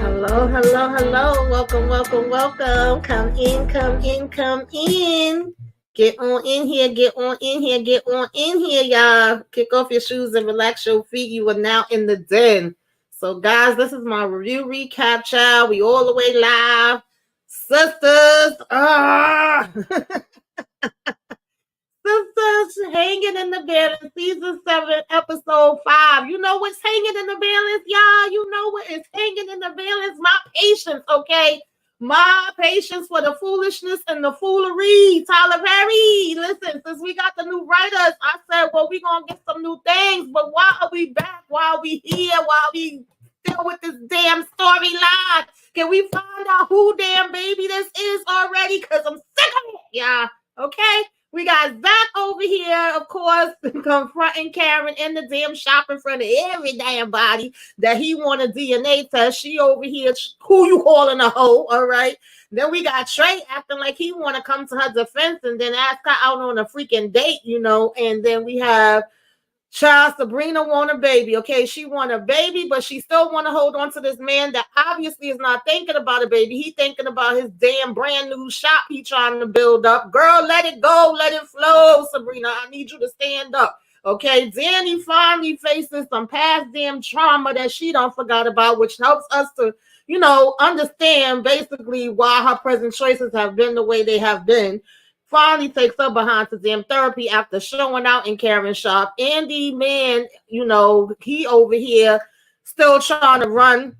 Hello, hello, hello. Welcome, welcome, welcome. Come in, come in, come in. Get on in here, get on in here, get on in here, y'all. Kick off your shoes and relax your feet. You are now in the den. So, guys, this is my review recap, child. We all the way live. Sisters, Sisters hanging in the balance, season 7, episode 5. You know what's hanging in the balance, y'all? You know what is hanging in the balance? My patience, okay? My patience for the foolishness and the foolery. Tylerperry, listen, since we got the new writers, I said, well, we're going to get some new things, but why are we back? Why are we here? Why are we still with this damn storyline? Can we find out who damn baby this is already? Because I'm sick of it, y'all, okay? We got Zach over here, of course, confronting Karen in the damn shop in front of every damn body that he want a DNA test. She over here, who you calling a hoe, all right? Then we got Trey acting like he want to come to her defense and then ask her out on a freaking date, you know. And then we have child Sabrina want a baby. Okay, she want a baby, but she still want to hold on to this man that obviously is not thinking about a baby. He thinking about his damn brand new shop he trying to build up. Girl, let it go, let it flow, Sabrina. I need you to stand up. Okay, Danni finally faces some past damn trauma that she don't forgot about, which helps us to, you know, understand basically why her present choices have been the way they have been. Finally takes her behind to damn therapy after showing out in Karen's shop. Andy, man, you know, he over here still trying to run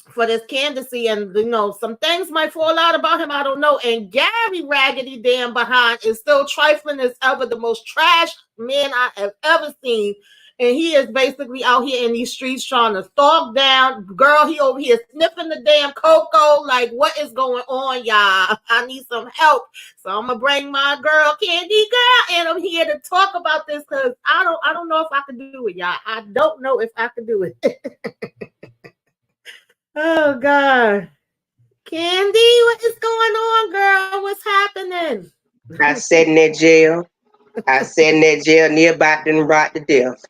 for this candidacy, and you know, some things might fall out about him. I don't know. And Gary Raggedy damn behind is still trifling as ever, the most trash man I have ever seen. And he is basically out here in these streets trying to stalk down. Girl, he over here sniffing the damn cocoa. Like, what is going on, y'all? I need some help. So I'm gonna bring my girl, Candy Girl, and I'm here to talk about this because I don't know if I can do it, y'all. I don't know if I can do it. Oh God. Candy, what is going on, girl? What's happening? I sat in that jail. I sat in that jail near about to rot to death.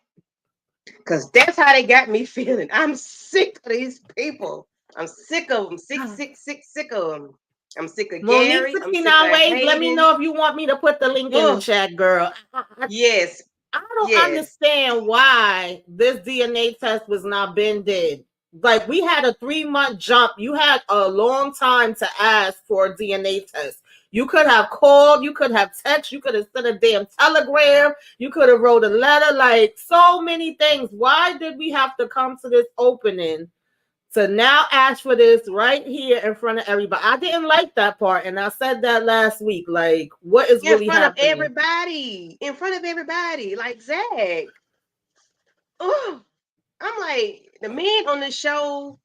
Because that's how they got me feeling. I'm sick of these people. I'm sick of them. Sick of them. I'm sick of Monique Gary. I'm sick 69 of ways. Let me Hayden. know if you want me to put the link in the chat, girl. Yes. I don't Yes. understand why this DNA test was not been did. Like, we had a 3-month jump. You had a long time to ask for a DNA test. You could have called, you could have texted, you could have sent a damn telegram, you could have wrote a letter, like so many things. Why did we have to come to this opening to now ask for this right here in front of everybody? I didn't like that part, and I said that last week. Like, what is really happening? In front of everybody, like Zach. Oh, I'm like, the men on the show,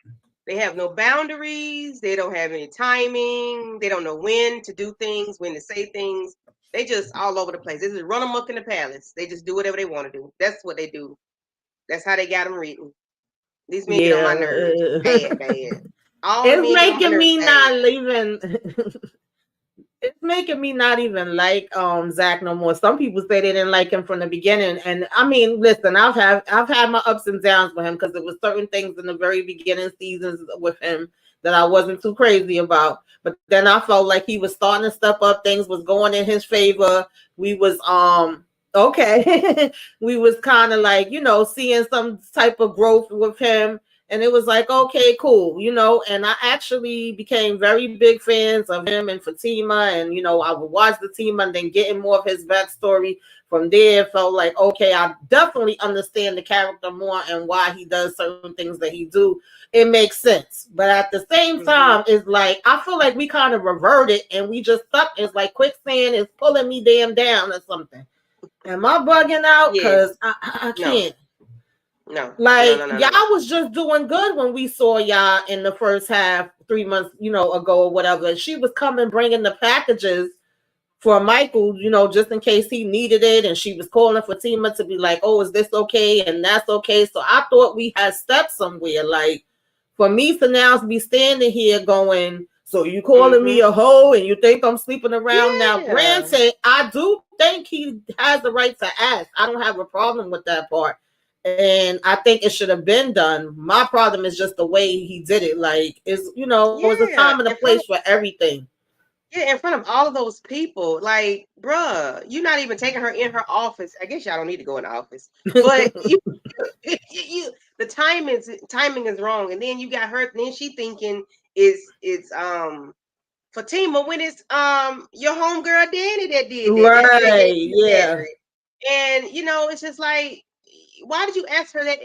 they have no boundaries. They don't have any timing. They don't know when to do things, when to say things. They just all over the place. They just run amok in the palace. They just do whatever they want to do. That's what they do. That's how they got them reading. These men get on my nerves. Bad. All the It's men get on my making nerves. me not even. It's making me not even like Zach no more. Some people say they didn't like him from the beginning, and I mean, listen, I've had my ups and downs with him because there was certain things in the very beginning seasons with him that I wasn't too crazy about. But then I felt like he was starting to step up. Things was going in his favor. We was okay. We was kind of like, you know, seeing some type of growth with him. And it was like, okay, cool, you know, and I actually became very big fans of him and Fatima. And, you know, I would watch the team and then getting more of his backstory from there. Felt like, okay, I definitely understand the character more and why he does certain things that he do. It makes sense. But at the same time, it's like, I feel like we kind of reverted and we just stuck. It's like quicksand is pulling me damn down or something. Am I bugging out? Because I can't. No. Y'all was just doing good when we saw y'all in the first half 3 months, you know, ago or whatever. She was coming bringing the packages for Michael, you know, just in case he needed it, and she was calling Fatima to be like, oh, is this okay? And that's okay. So I thought we had stepped somewhere. Like, for me to now be standing here going, so you calling me a hoe and you think I'm sleeping around? Now, granted, I do think he has the right to ask. I don't have a problem with that part. And I think it should have been done. My problem is just the way he did it. Like, it's a time Yeah, and a place for everything. yeah, in front of all of those people. Like, bruh, you're not even taking her in her office. I guess y'all don't need to go in the office, but the timing is wrong. And then you got her. Then she thinking it's Fatima when it's your homegirl Danny that did that Right. she Yeah. married. And it's just like, why did you ask her that?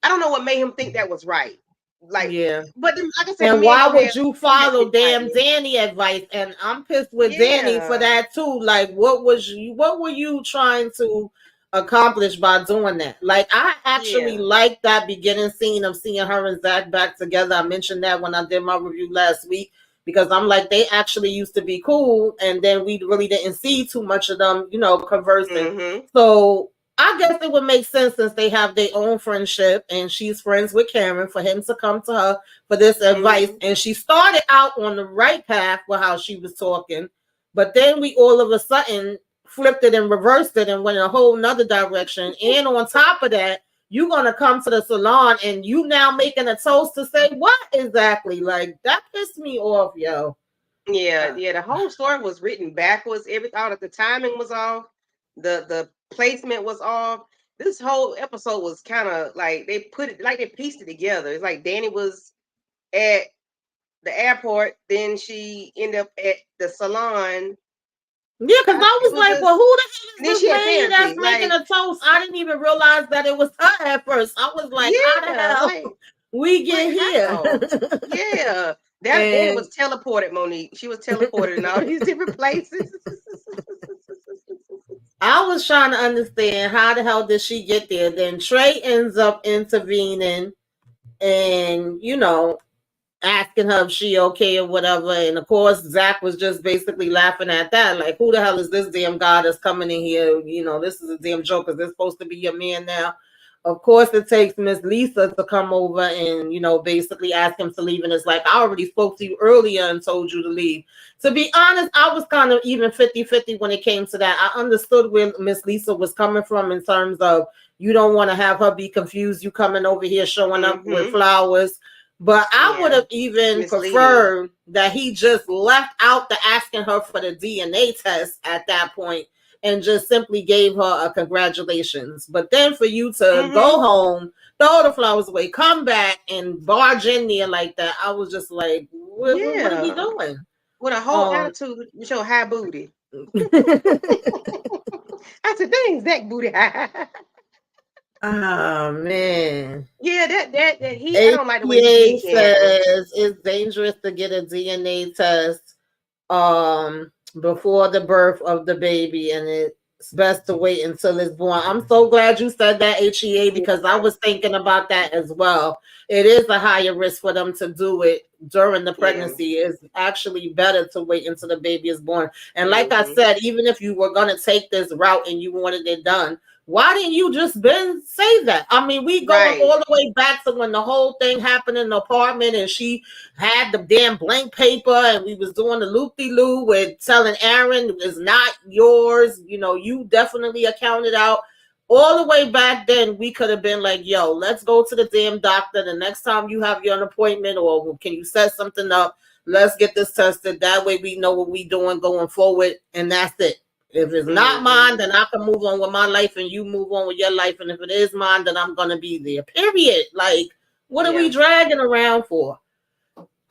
I don't know what made him think that was right. Like, Yeah. but then, like I said, the And men why don't have would you don't have follow damn entitlement. Danny advice? And I'm pissed with Danny for Yeah, that too. Like, what were you trying to accomplish by doing that? Like, I actually yeah. like that beginning scene of seeing her and Zach back together. I mentioned that when I did my review last week because I'm like, they actually used to be cool, and then we really didn't see too much of them, conversing. Mm-hmm. So I guess it would make sense since they have their own friendship, and she's friends with Karen for him to come to her for this advice. Mm-hmm. And she started out on the right path with how she was talking, but then we all of a sudden flipped it and reversed it and went in a whole nother direction. And on top of that, you're gonna come to the salon and you now making a toast to say what exactly? Like, that pissed me off, yo. Yeah, yeah. The whole story was written backwards. Every all of the timing was off. The placement was off. This whole episode was kind of like they pieced it together. It's like Danny was at the airport, then she ended up at the salon. Yeah, because I It was was like, just, well, who the hell and is then this she had lady that's therapy. making Like, a toast? I didn't even realize that it was her at first. I was like, how the yeah, hell we get like here? how? Yeah. That Danny And was teleported, Monique. She was teleported in all these different places. I was trying to understand how the hell did she get there? Then Trey ends up intervening and, asking her if she okay or whatever. And of course, Zach was just basically laughing at that. Like, who the hell is this damn guy that's coming in here? This is a damn joke. Is this supposed to be your man now? Of course, it takes Miss Lisa to come over and, basically ask him to leave. And it's like, I already spoke to you earlier and told you to leave. To be honest, I was kind of even 50-50 when it came to that. I understood where Miss Lisa was coming from in terms of you don't want to have her be confused. You coming over here showing up with Mm-hmm. flowers. But I would Yeah. have even Misleading. preferred that he just left out the asking her for the DNA test at that point and just simply gave her a congratulations. But then for you to go Mm-hmm. home, throw the flowers away, come back and barge in there like that, I was just like, what are we Yeah. doing? With a whole Um, attitude with your high booty. I said, dang, Zach booty high. oh man. Yeah, that he I don't like the way he APA did Karen. says it's dangerous to get a DNA test before the birth of the baby, and it's best to wait until it's born. I'm so glad you said that, HEA, Yeah. because I was thinking about that as well. It is a higher risk for them to do it during the Yeah. pregnancy. It's actually better to wait until the baby is born. And like I Mm-hmm. said, even if you were going to take this route and you wanted it done, why didn't you just been say that? I mean, we going Right. all the way back to when the whole thing happened in the apartment and she had the damn blank paper and we was doing the loop-de-loo with telling Aaron it's not yours. You definitely accounted out. All the way back then, we could have been like, yo, let's go to the damn doctor the next time you have your appointment, or can you set something up? Let's get this tested. That way we know what we doing going forward, and that's it. If it's not Mm-hmm. mine, then I can move on with my life and you move on with your life. And if it is mine, then I'm going to be there. Period. Like, what are we Yeah. dragging around for?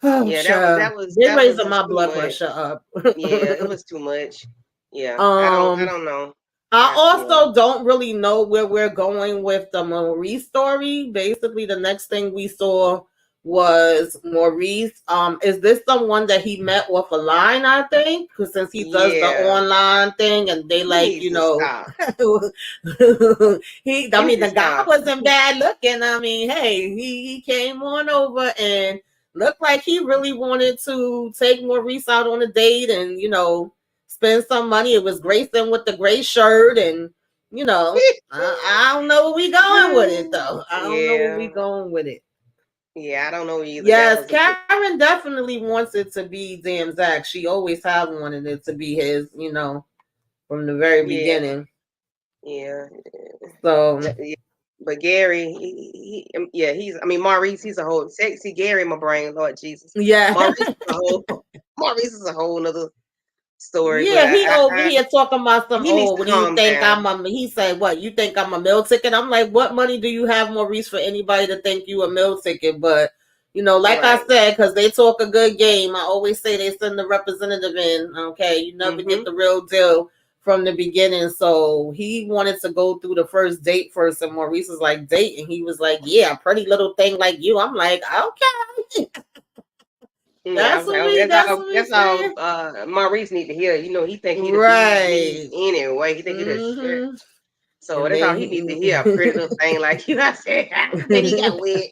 Oh, Yeah, child. They're that was raising just my too blood much. pressure up. Yeah, it was too much. Yeah. I um, don't know. I Yeah. also don't really know where we're going with the Maurice story. Basically, the next thing we saw was Maurice. Is this someone that he met off a line, I think? Because since he does the Yeah. online thing and they He like, needs to stop. He I needs mean, to the guy stop. wasn't bad looking. I mean, hey, he came on over and looked like he really wanted to take Maurice out on a date and, spend some money. It was Grayson with the gray shirt, and I don't know where we going with it though. I don't know where we Yeah. going with it. Yeah, I don't know either. That Yes, was a bit. Karen definitely wants it to be damn Zach. She always have wanted it to be his, from the very Yeah. beginning. Yeah. So Yeah. But Gary, yeah, I mean, Maurice, he's a whole sexy Gary in my brain, Lord Jesus. Yeah. Maurice is a whole other story, but Yeah, he over I here talking about some, he needs oh, to what do you calm think down. he said, what, you think I'm a meal ticket? I'm like, what money do you have, Maurice, for anybody to think you a meal ticket? But, like I Right. said, because they talk a good game, I always say they send the representative in, okay? You never get the real deal from the beginning. So he wanted to go through the first date first, and Maurice was like, date? And he was like, yeah, a pretty little thing like you. I'm like, okay. Yeah, That's what we that's all saying. Maurice need to hear. He think he the bee's Right. anyway. He think he the shit. Mm-hmm. So And that's all then he need to hear. A pretty little thing like you. I said, then he got wet.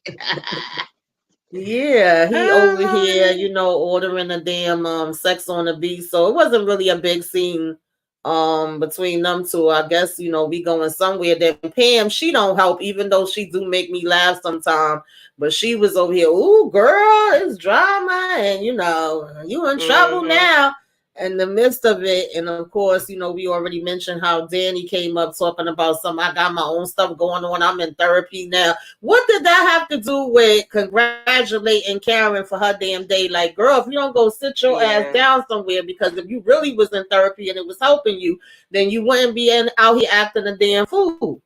yeah, he over here, Oh, ordering a damn sex on the beach. So it wasn't really a big scene between them two. I guess, we going somewhere. Then Pam, she don't help, even though she do make me laugh sometime. But she was over here, ooh, girl, it's drama, and you in trouble now. In the midst of it, and of course, we already mentioned how Danny came up talking about I got my own stuff going on. I'm in therapy now. What did that have to do with congratulating Karen for her damn day? Like, girl, if you don't go sit your ass yeah. down somewhere, because if you really was in therapy and it was helping you, then you wouldn't be out here acting a damn fool.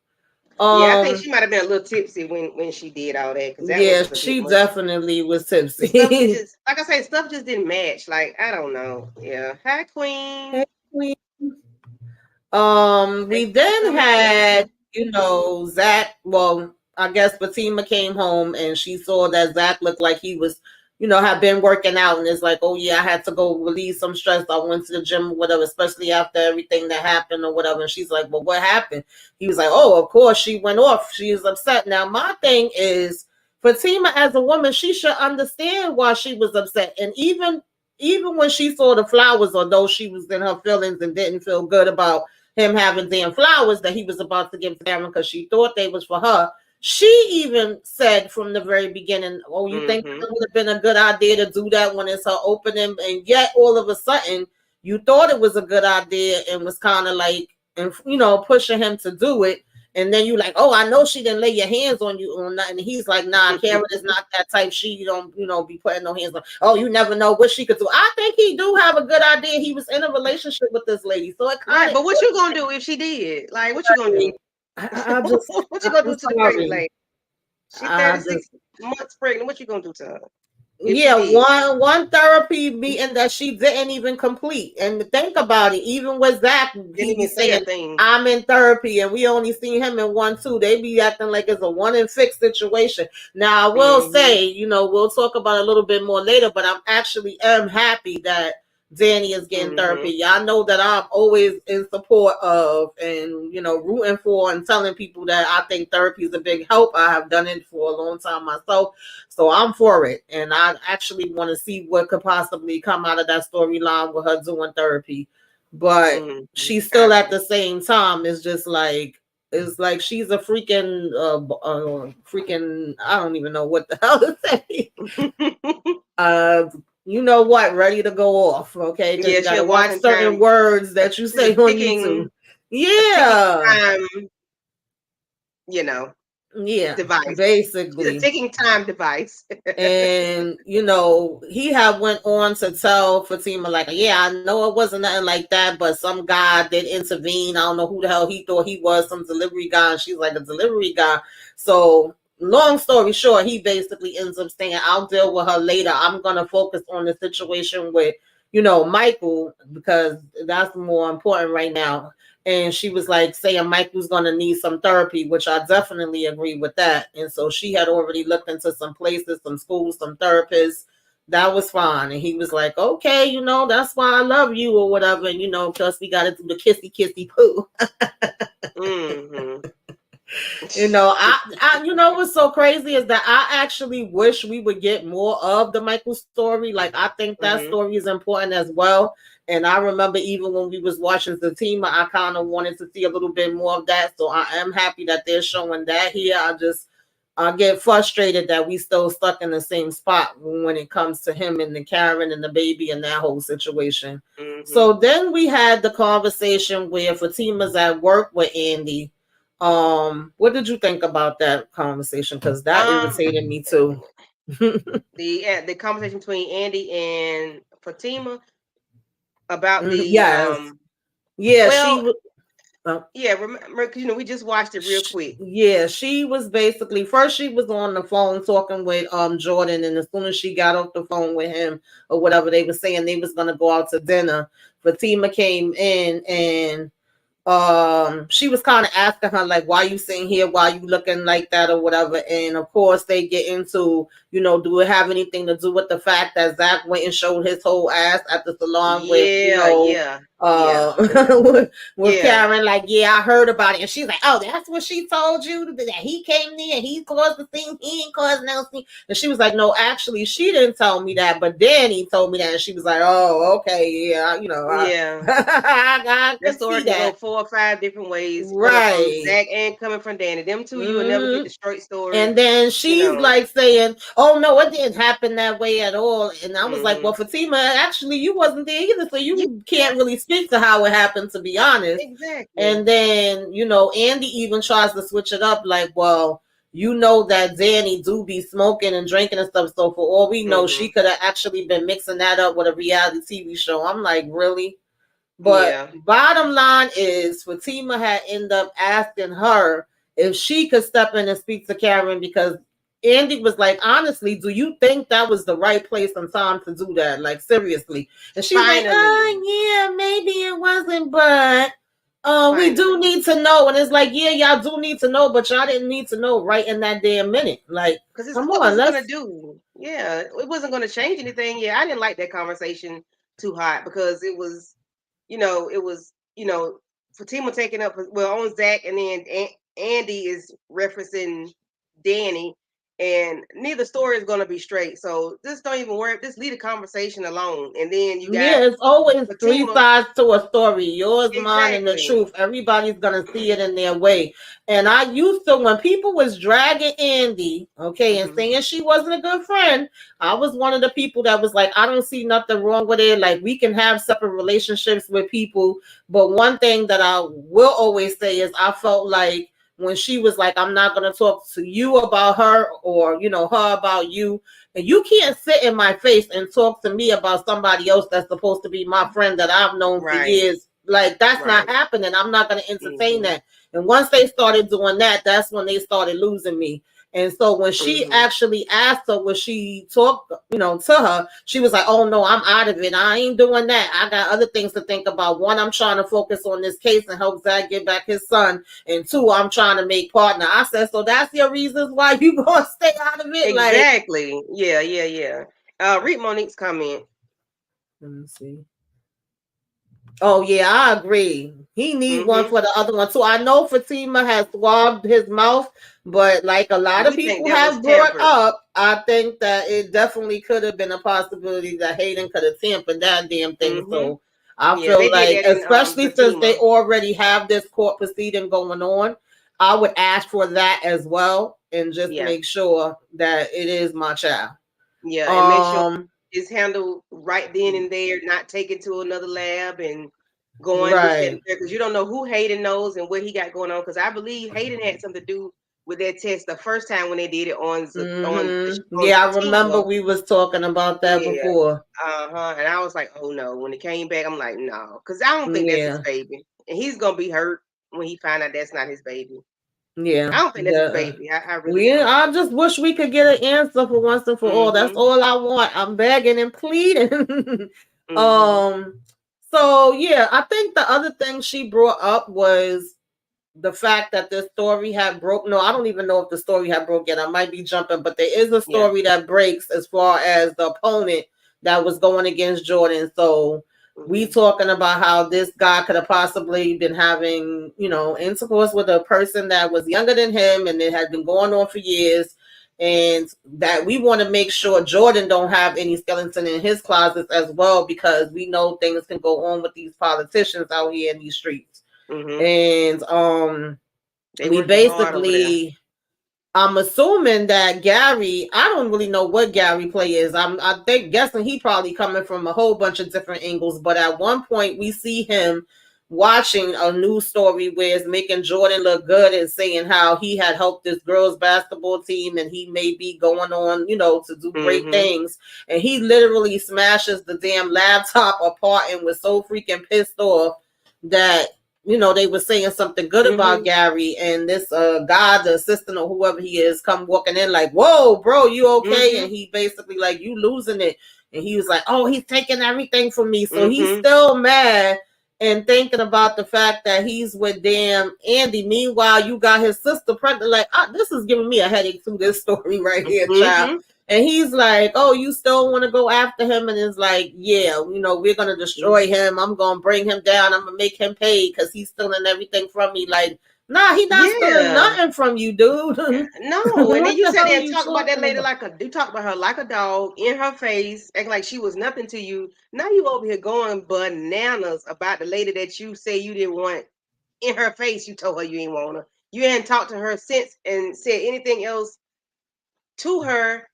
Yeah, I think she might have been a little tipsy when she did all that, because that Yeah, was a bit she much. definitely was Stuff tipsy. just, like I say, stuff just didn't match. Like, I don't know. Yeah. Hi, Queen. Hey, Queen. Thank We you for then coming in. had, Zach. Well, I guess Fatima came home and she saw that Zach looked like he was, had been working out, and it's like, oh yeah, I had to go release some stress. I went to the gym or whatever, especially after everything that happened or whatever. And she's like, well, what happened? He was like, oh, of course she went off. She is upset. Now my thing is, Fatima as a woman, she should understand why she was upset, and even when she saw the flowers, although she was in her feelings and didn't feel good about him having damn flowers that he was about to give to Karen because she thought they was for her. She even said from the very beginning, oh, you think it would have been a good idea to do that when it's her opening? And yet all of a sudden you thought it was a good idea and was kind of like, and pushing him to do it. And then you like, oh, I know she didn't lay your hands on you or nothing. And he's like, nah, Karen is not that type. She don't, be putting no hands on. Oh, you never know what she could do. I think he do have a good idea. He was in a relationship with this lady. So it kind Right, of, but what you gonna do if she did? Like, what you gonna do? I just, What you gonna I'm do to the pregnant sorry. lady? She I 36 just, months pregnant. What you gonna do to her if she yeah, did? one therapy meeting that she didn't even complete. And think about it, even with Zach, Didn't he be even say a saying, thing. I'm in therapy, and we only seen him in 1-2. They be acting like it's a 1-6 situation. Now I will say, we'll talk about it a little bit more later, but I'm actually am happy that Danny is getting therapy. Y'all know that I'm always in support of and rooting for and telling people that I think therapy is a big help. I have done it for a long time myself. So I'm for it. And I actually want to see what could possibly come out of that storyline with her doing therapy. But she's still at the same time, it's like she's a freaking I don't even know what the hell to say. You know what? Ready to go off, okay? Because Yeah, you got to she'll watch walking certain time. words that you She's say on YouTube. a ticking Yeah, time, you know, yeah, device. She's a basically. ticking time device. And he had went on to tell Fatima like, yeah, I know it wasn't nothing like that, but some guy did intervene. I don't know who the hell he thought he was, some delivery guy. And she's like, a delivery guy. So long story short, he basically ends up saying, I'll deal with her later. I'm gonna focus on the situation with Michael, because that's more important right now. And she was like saying Michael's going to need some therapy, which I definitely agree with that. And so she had already looked into some places, some schools, some therapists. That was fine. And he was like, okay, that's why I love you or whatever. And, plus we got to do the kissy, kissy poo. What's so crazy is that I actually wish we would get more of the Michael story. Like, I think that story is important as well. And I remember even when we was watching the team, I kind of wanted to see a little bit more of that. So I am happy that they're showing that here. I get frustrated that we still stuck in the same spot when it comes to him and the Karen and the baby and that whole situation. So then we had the conversation where Fatima's at work with Andy. What did you think about that conversation? Because that irritated me too. The conversation between Andy and Fatima about the yes. Yeah, well, she yeah, remember, 'cause, we just watched it real quick. Yeah, she was basically first she was on the phone talking with Jordan, and as soon as she got off the phone with him or whatever, they were saying they was gonna go out to dinner. Fatima came in and she was kind of asking her like, why you sitting here, why you looking like that or whatever, and of course they get into, do it have anything to do with the fact that Zach went and showed his whole ass at the salon with with Karen, like, yeah, I heard about it, and she's like, oh, that's what she told you, that he came there and he caused the scene, he ain't caused no scene, and she was like, no, actually she didn't tell me that, but Danny told me that, and she was like, oh, okay, yeah, I that can story see can that. go 4 or 5 different ways, coming from Right. Zach and coming from Danny. Them two, you will never get the straight story. And then she's like saying, oh, no, it didn't happen that way at all. And I was like, well, Fatima, actually, you wasn't there either, so you can't really speak to how it happened, to be honest. Exactly. And then, Andy even tries to switch it up, like, well, that Danny do be smoking and drinking and stuff, so for all we know, she could have actually been mixing that up with a reality TV show. I'm like, really? But bottom line is, Fatima had ended up asking her if she could step in and speak to Karen, because Andy was like, honestly, do you think that was the right place and time to do that? Like, seriously. And she's like, yeah, maybe it wasn't, but we do need to know. And it's like, yeah, y'all do need to know, but y'all didn't need to know right in that damn minute. Like, because what was it gonna do? Yeah, it wasn't gonna change anything. Yeah, I didn't like that conversation too hot, because it was, Fatima taking up on Zach, and then Andy is referencing Danny, and neither story is going to be straight. So just don't even worry. Just leave the conversation alone. And then you got it's always Fatima. 3 sides to a story. Yours, mine, and the truth. Everybody's going to see it in their way. And I used to, when people was dragging Andy, and saying she wasn't a good friend, I was one of the people that was like, I don't see nothing wrong with it. Like, we can have separate relationships with people. But one thing that I will always say is, I felt like when she was like, I'm not going to talk to you about her, or, her about you. And you can't sit in my face and talk to me about somebody else that's supposed to be my friend that I've known for years. Like, that's not happening. I'm not going to entertain that. And once they started doing that, that's when they started losing me. And so when she actually asked her, when she talked, to her, she was like, oh, no, I'm out of it. I ain't doing that. I got other things to think about. One, I'm trying to focus on this case and help Zach get back his son. And 2, I'm trying to make partner. I said, so that's your reasons why you going to stay out of it? Exactly. Like, yeah. Read Monique's comment. Let me see. Oh, yeah, I agree. He needs one for the other one. So I know Fatima has swabbed his mouth, but like a lot of people have brought up, I think that it definitely could have been a possibility that Hayden could have tampered that damn thing. So I feel like, especially since they already have this court proceeding going on, I would ask for that as well, and just make sure that it is my child. Yeah, and make sure it's handled right then and there, not taken to another lab and going because you don't know who Hayden knows and what he got going on. Because I believe Hayden had something to do with that test the first time when they did it on yeah, I remember we was talking about that before. And I was like, oh no. When it came back, I'm like, no, because I don't think that's his baby, and he's gonna be hurt when he find out that's not his baby. Yeah, I don't think that's his baby. I really don't. I just wish we could get an answer for once and for all. That's all I want. I'm begging and pleading. So yeah, I think the other thing she brought up was the fact that this story had broke. No, I don't even know if the story had broke yet. I might be jumping, but there is a story that breaks as far as the opponent that was going against Jordan. So we talking about how this guy could have possibly been having, intercourse with a person that was younger than him, and it had been going on for years. And that we want to make sure Jordan don't have any skeleton in his closets as well, because we know things can go on with these politicians out here in these streets. And we basically, I'm assuming that Gary, I don't really know what Gary play is. I think guessing he probably coming from a whole bunch of different angles, but at one point we see him watching a news story where it's making Jordan look good and saying how he had helped this girls basketball team and he may be going on, to do great things. And he literally smashes the damn laptop apart and was so freaking pissed off that they were saying something good about Gary, and this guy, the assistant or whoever he is, come walking in like, "Whoa, bro, you okay?" And he basically like, "You losing it." And he was like, "Oh, he's taking everything from me." So he's still mad and thinking about the fact that he's with damn Andy. Meanwhile, you got his sister pregnant. Like, this is giving me a headache through this story right here, child. And he's like, "Oh, you still want to go after him?" And it's like, "Yeah, we're going to destroy him. I'm going to bring him down. I'm going to make him pay because he's stealing everything from me." Like, nah, he not stealing nothing from you, dude. No. And then you sit there and talk about that lady you talk about her like a dog, in her face, acting like she was nothing to you. Now you over here going bananas about the lady that you say you didn't want. In her face, you told her you ain't want her. You hadn't talked to her since and said anything else to her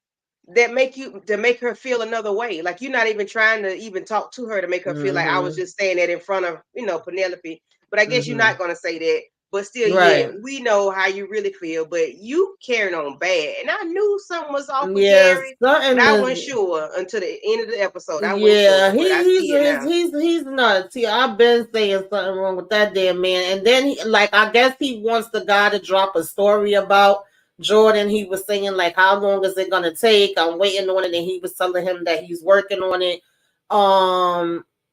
that make her feel another way. Like, you're not even trying to even talk to her to make her feel like I was just saying that in front of Penelope. But I guess you're not gonna say that. But still, yeah, we know how you really feel. But you carrying on bad, and I knew something was off with Gary, but I wasn't sure until the end of the episode. I wasn't sure, but I see it now. He's nuts. See, I've been saying something wrong with that damn man, and then I guess he wants the guy to drop a story about Jordan. He was saying like, "How long is it gonna take? I'm waiting on it," and he was telling him that he's working on it.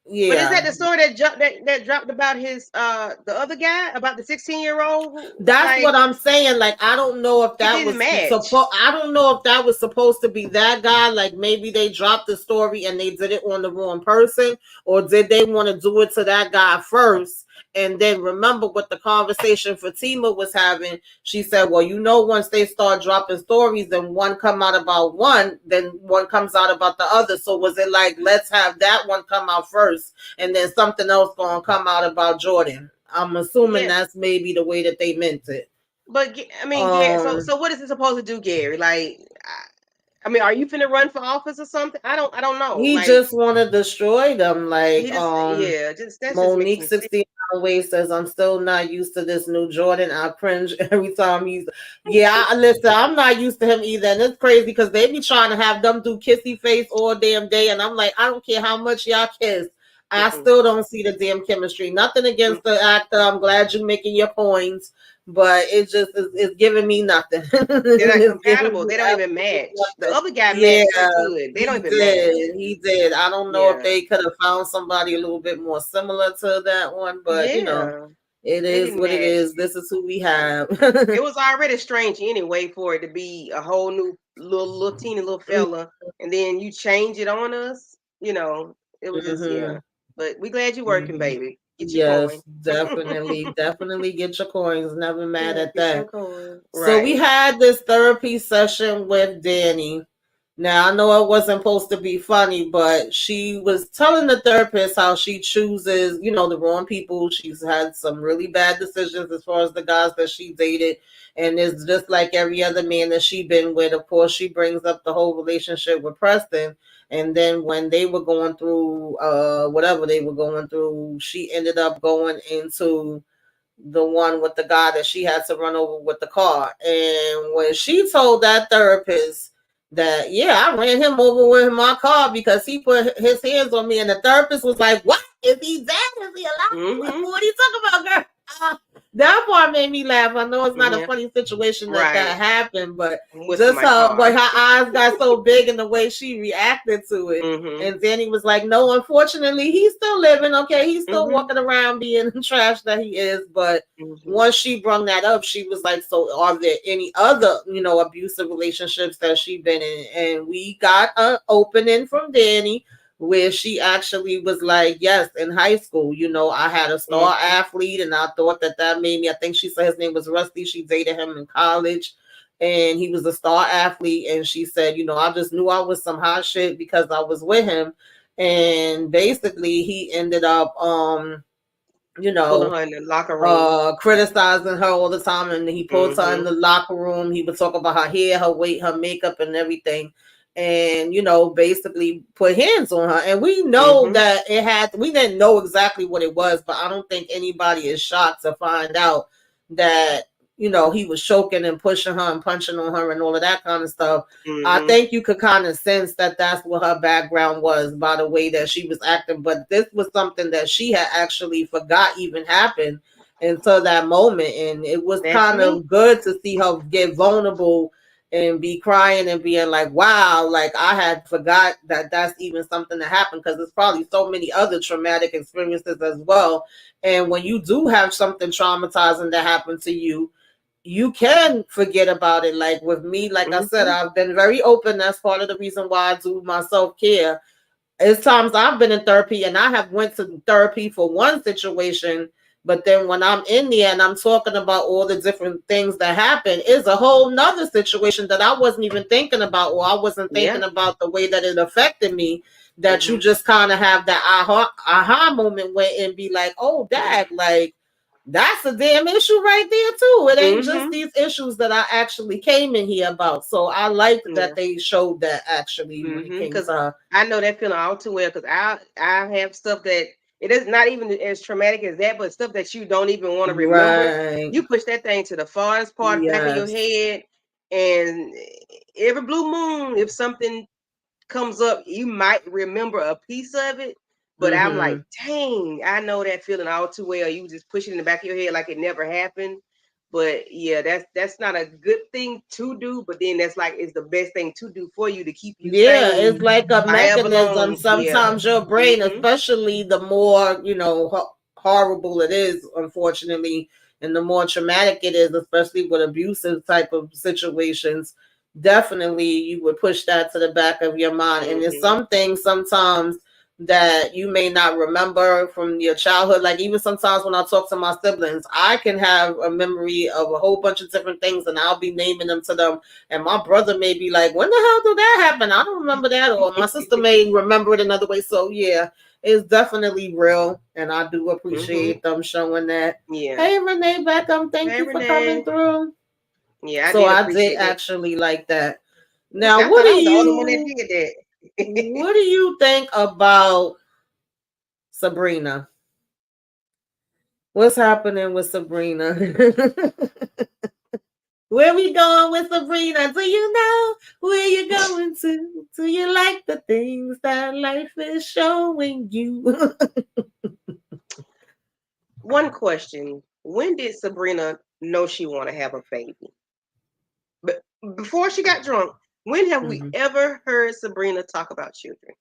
Yeah. But is that the story that dropped about his the other guy, about the 16-year-old? That's what I'm saying. Like, I don't know if that was I don't know if that was supposed to be that guy. Like, maybe they dropped the story and they did it on the wrong person, or did they want to do it to that guy first? And then remember what the conversation Fatima was having. She said, "Well, once they start dropping stories and one come out about one, then one comes out about the other." So was it like, let's have that one come out first, and then something else gonna come out about Jordan? I'm assuming that's maybe the way that they meant it. But I mean, Gary, so what is it supposed to do, Gary? Like, I mean, are you finna run for office or something? I don't know. He just want to destroy them. Like, that's Monique 16 Way says, "I'm still not used to this new Jordan. I cringe every time he's." Yeah, listen, I'm not used to him either, and it's crazy because they be trying to have them do kissy face all damn day, and I'm like, I don't care how much y'all kiss. I still don't see the damn chemistry. Nothing against the actor. I'm glad you're making your points, but it just is giving me nothing. They're not compatible. They don't even match. The other guy matched good. They don't even match. He did. I don't know if they could have found somebody a little bit more similar to that one, but it is what it is. This is who we have. It was already strange anyway for it to be a whole new little teeny little fella, and then you change it on us. It was just But we glad you're working, baby. Get your coin. definitely get your coins. Never mad at that. So we had this therapy session with Danni. Now, I know it wasn't supposed to be funny, but she was telling the therapist how she chooses, the wrong people. She's had some really bad decisions as far as the guys that she dated. And it's just like every other man that she's been with. Of course, she brings up the whole relationship with Preston. And then when they were going through whatever they were going through, she ended up going into the one with the guy that she had to run over with the car. And when she told that therapist that, I ran him over with my car because he put his hands on me, and the therapist was like, "What? Is he dead? Is he alive? What are you talking about, girl?" That part made me laugh. I know it's not a funny situation that happened, but just how her eyes got so big and the way she reacted to it. And then he was like, "No, unfortunately, he's still living. Okay, he's still walking around being trash that he is." But once she brought that up, she was like, "So are there any other, abusive relationships that she been in?" And we got an opening from Danni where she actually was like, "Yes, in high school, I had a star athlete, and I thought that made me," I think she said his name was Rusty. She dated him in college, and he was a star athlete. And she said, "I just knew I was some hot shit because I was with him." And basically he ended up, pulling her in the locker room, criticizing her all the time. And he pulled her in the locker room. He would talk about her hair, her weight, her makeup, and everything. and basically put hands on her. And we know that we didn't know exactly what it was, but I don't think anybody is shocked to find out that he was choking and pushing her and punching on her and all of that kind of stuff. I think you could kind of sense that that's what her background was by the way that she was acting. But this was something that she had actually forgot even happened until that moment, and it was kind of good to see her get vulnerable and be crying and being like, wow, like I had forgot that that's even something that happened, because there's probably so many other traumatic experiences as well. And when you do have something traumatizing that happened to you, you can forget about it. Like with me, like I said, I've been very open. That's part of the reason why I do my self-care. It's times I've been in therapy and I have went to therapy for one situation, but then when I'm in there and I'm talking about all the different things that happen, it's a whole nother situation that I wasn't even thinking about, or I wasn't thinking about the way that it affected me, that you just kind of have that aha moment where and be like, oh, dad, like, that's a damn issue right there too. It ain't just these issues that I actually came in here about. So I liked that they showed that actually when it came to her. I know that feeling all too well, because I have stuff that it is not even as traumatic as that, but stuff that you don't even want to remember. Right. You push that thing to the farthest part back of your head, and every blue moon, if something comes up, you might remember a piece of it. But I'm like, dang, I know that feeling all too well. You just push it in the back of your head like it never happened. But yeah, that's not a good thing to do. But then that's like, it's the best thing to do for you to keep you sane. It's like a mechanism. Sometimes your brain, especially the more horrible it is, unfortunately, and the more traumatic it is, especially with abusive type of situations, definitely you would push that to the back of your mind. And there's some things sometimes that you may not remember from your childhood. Like even sometimes when I talk to my siblings, I can have a memory of a whole bunch of different things and I'll be naming them to them. And my brother may be like, when the hell did that happen? I don't remember that. Or my sister may remember it another way. So yeah, it's definitely real. And I do appreciate them showing that. Yeah. Hey, Renee Beckham, thank you for coming through. Yeah, I did actually like that. Now, what do you think about Sabrina? What's happening with Sabrina? Where we going with Sabrina? Do you know where you're going to? Do you like the things that life is showing you? One question. When did Sabrina know she want to have a baby? But before she got drunk, when have we ever heard Sabrina talk about children?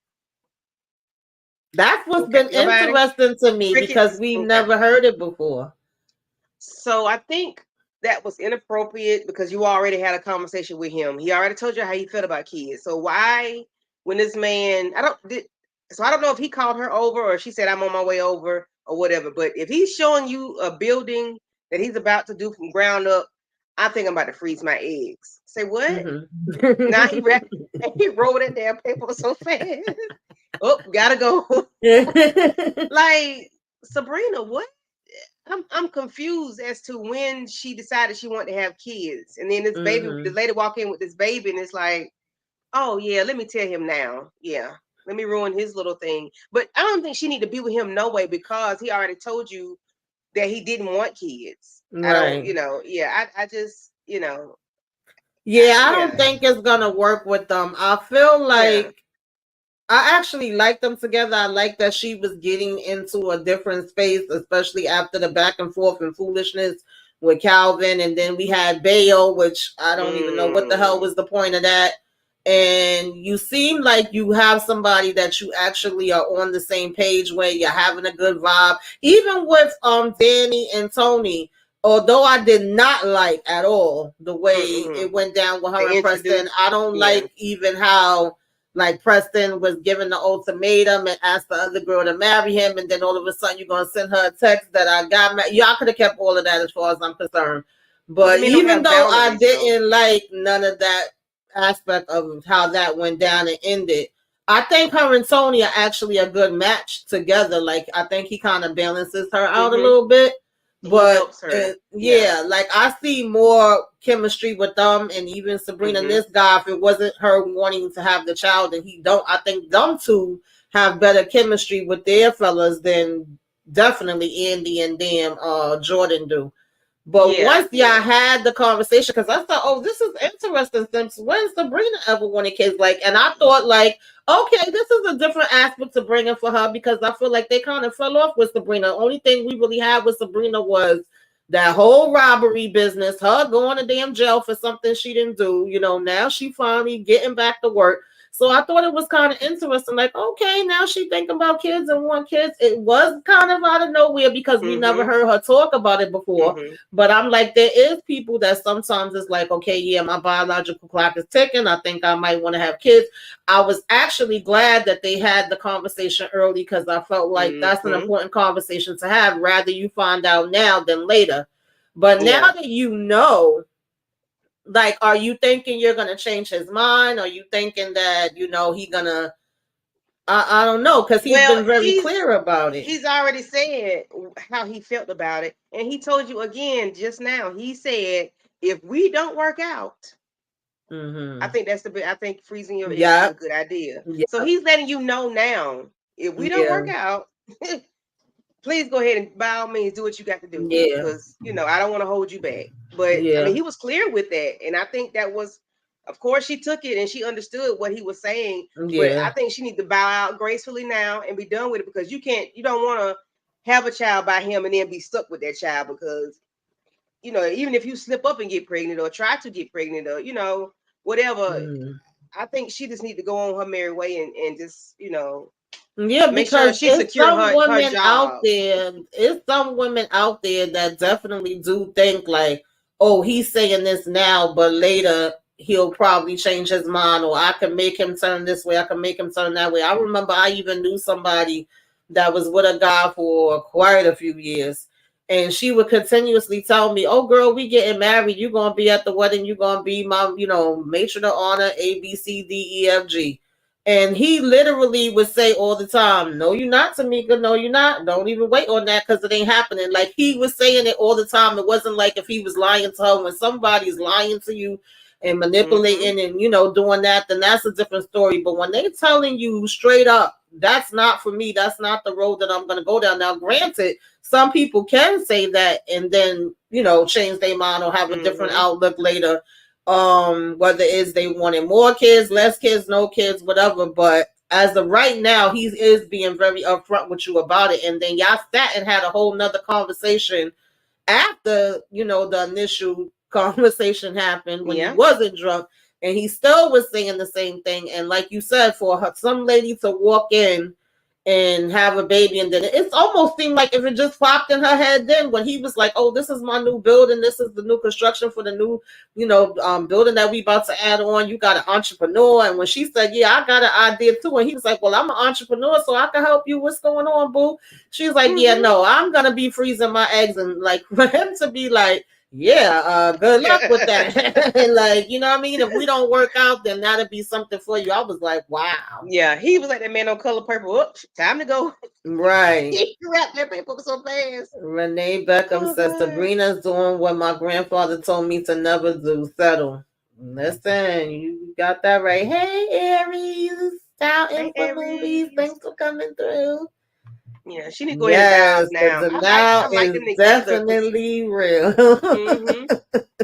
That's what's been interesting to me, because we never heard it before. So I think that was inappropriate, because you already had a conversation with him. He already told you how he felt about kids. So why, when this man, I don't know if he called her over or she said, I'm on my way over or whatever. But if he's showing you a building that he's about to do from ground up, I think I'm about to freeze my eggs. Say what? Now he rolled that damn paper so fast. Oh, gotta go. Like, Sabrina, what? I'm confused as to when she decided she wanted to have kids. And then this baby, the lady walk in with this baby, and it's like, oh yeah, let me tell him now. Yeah, let me ruin his little thing. But I don't think she need to be with him no way, because he already told you that he didn't want kids. Right. I don't, I just, I don't think it's gonna work with them. I feel like I actually like them together. I like that she was getting into a different space, especially after the back and forth and foolishness with Calvin. And then we had Bayo, which I don't even know what the hell was the point of that. And you seem like you have somebody that you actually are on the same page with. You're having a good vibe. Even with Danny and Tony, although I did not like at all the way it went down with her and Preston, I don't like even how like Preston was given the ultimatum and asked the other girl to marry him, and then all of a sudden you're gonna send her a text that I got married. Y'all could have kept all of that as far as I'm concerned. But even though I didn't like none of that aspect of how that went down and ended, I think her and Tony are actually a good match together. Like I think he kind of balances her out a little bit. He But helps her. Yeah. yeah, like I see more chemistry with them and even Sabrina and Mm-hmm. this guy. If it wasn't her wanting to have the child, and he don't, I think them two have better chemistry with their fellas than definitely Andy and damn Jordan do. But Yeah. once y'all had the conversation, because I thought, oh, this is interesting. Since when Sabrina ever wanted kids? Like, and I thought, like, okay, this is a different aspect to bring in for her because I feel like they kind of fell off with Sabrina. The only thing we really had with Sabrina was that whole robbery business, her going to damn jail for something she didn't do. You know, now she finally getting back to work. So I thought it was kind of interesting. Like, okay, now she thinking about kids and want kids. It was kind of out of nowhere because we never Mm-hmm. heard her talk about it before. Mm-hmm. But I'm like, there is people that sometimes it's like, okay, yeah, my biological clock is ticking. I think I might want to have kids. I was actually glad that they had the conversation early because I felt like that's an Mm-hmm. important conversation to have. Rather you find out now than later. But now Yeah. that you know, like, are you thinking you're gonna change his mind? Are you thinking that he gonna? I don't know because he's Well, been very clear about it. he's already said how he felt about it, and he told you again just now. He said, "If we don't work out, I Mm-hmm. think that's the bit. I think freezing your eggs is a Yep. good idea." So Yep. he's letting you know now. If we don't Yeah. work out, please go ahead and by all means do what you got to do, Yeah. because I don't want to hold you back. But I mean, Yeah. he was clear with that, and I think that was, of course, she took it and she understood what he was saying. But I Yeah. think she needs to bow out gracefully now and be done with it, because you don't want to have a child by him and then be stuck with that child, because even if you slip up and get pregnant or try to get pregnant or whatever. Mm. I think she just need to go on her merry way and just Yeah, make sure because she secure her job. it's some women out there that definitely do think like, oh, he's saying this now, but later he'll probably change his mind, or I can make him turn this way, I can make him turn that way. I remember I even knew somebody that was with a guy for quite a few years. And she would continuously tell me, "Oh, girl, we getting married. You're gonna be at the wedding. You're gonna be my, matron of honor, ABCDEFG." And he literally would say all the time, "No, you're not, Tamika. No, you're not. Don't even wait on that because it ain't happening." Like he was saying it all the time. It wasn't like if he was lying to her. When somebody's lying to you and Mm-hmm. manipulating and doing that, then that's a different story. But when they're telling you straight up, that's not for me. That's not the road that I'm gonna go down. Now, granted, some people can say that and then change their mind or have a different Mm-hmm. outlook later, whether it's they wanted more kids, less kids, no kids, whatever. But as of right now, he is being very upfront with you about it. And then y'all sat and had a whole nother conversation after the initial conversation happened when he Yeah. wasn't drunk, and he still was saying the same thing. And like you said, for some lady to walk in and have a baby, and then it almost seemed like if it just popped in her head then when he was like, "Oh, this is my new building, this is the new construction for the new building that we about to add on, you got an entrepreneur." And when she said, "Yeah, I got an idea too," and he was like, "Well, I'm an entrepreneur, so I can help you. What's going on, boo?" She's like, "Yeah, Mm-hmm. no, I'm gonna be freezing my eggs." And like for him to be like, "Yeah, good luck with that." And like, you know what I mean? If we don't work out, then that'll be something for you. I was like, wow. Yeah, he was like that man on Color Purple. Oops, time to go. Right. He wrapped that paper so fast. Renee Beckham Oh says God. Sabrina's doing what my grandfather told me to never do, settle. Listen, you got that right. Hey, Aries, out Hey, in for movies. Aries. Thanks for coming through. Yeah, she need to go ahead and bow out Yes, the now. denial I like is them together because definitely real.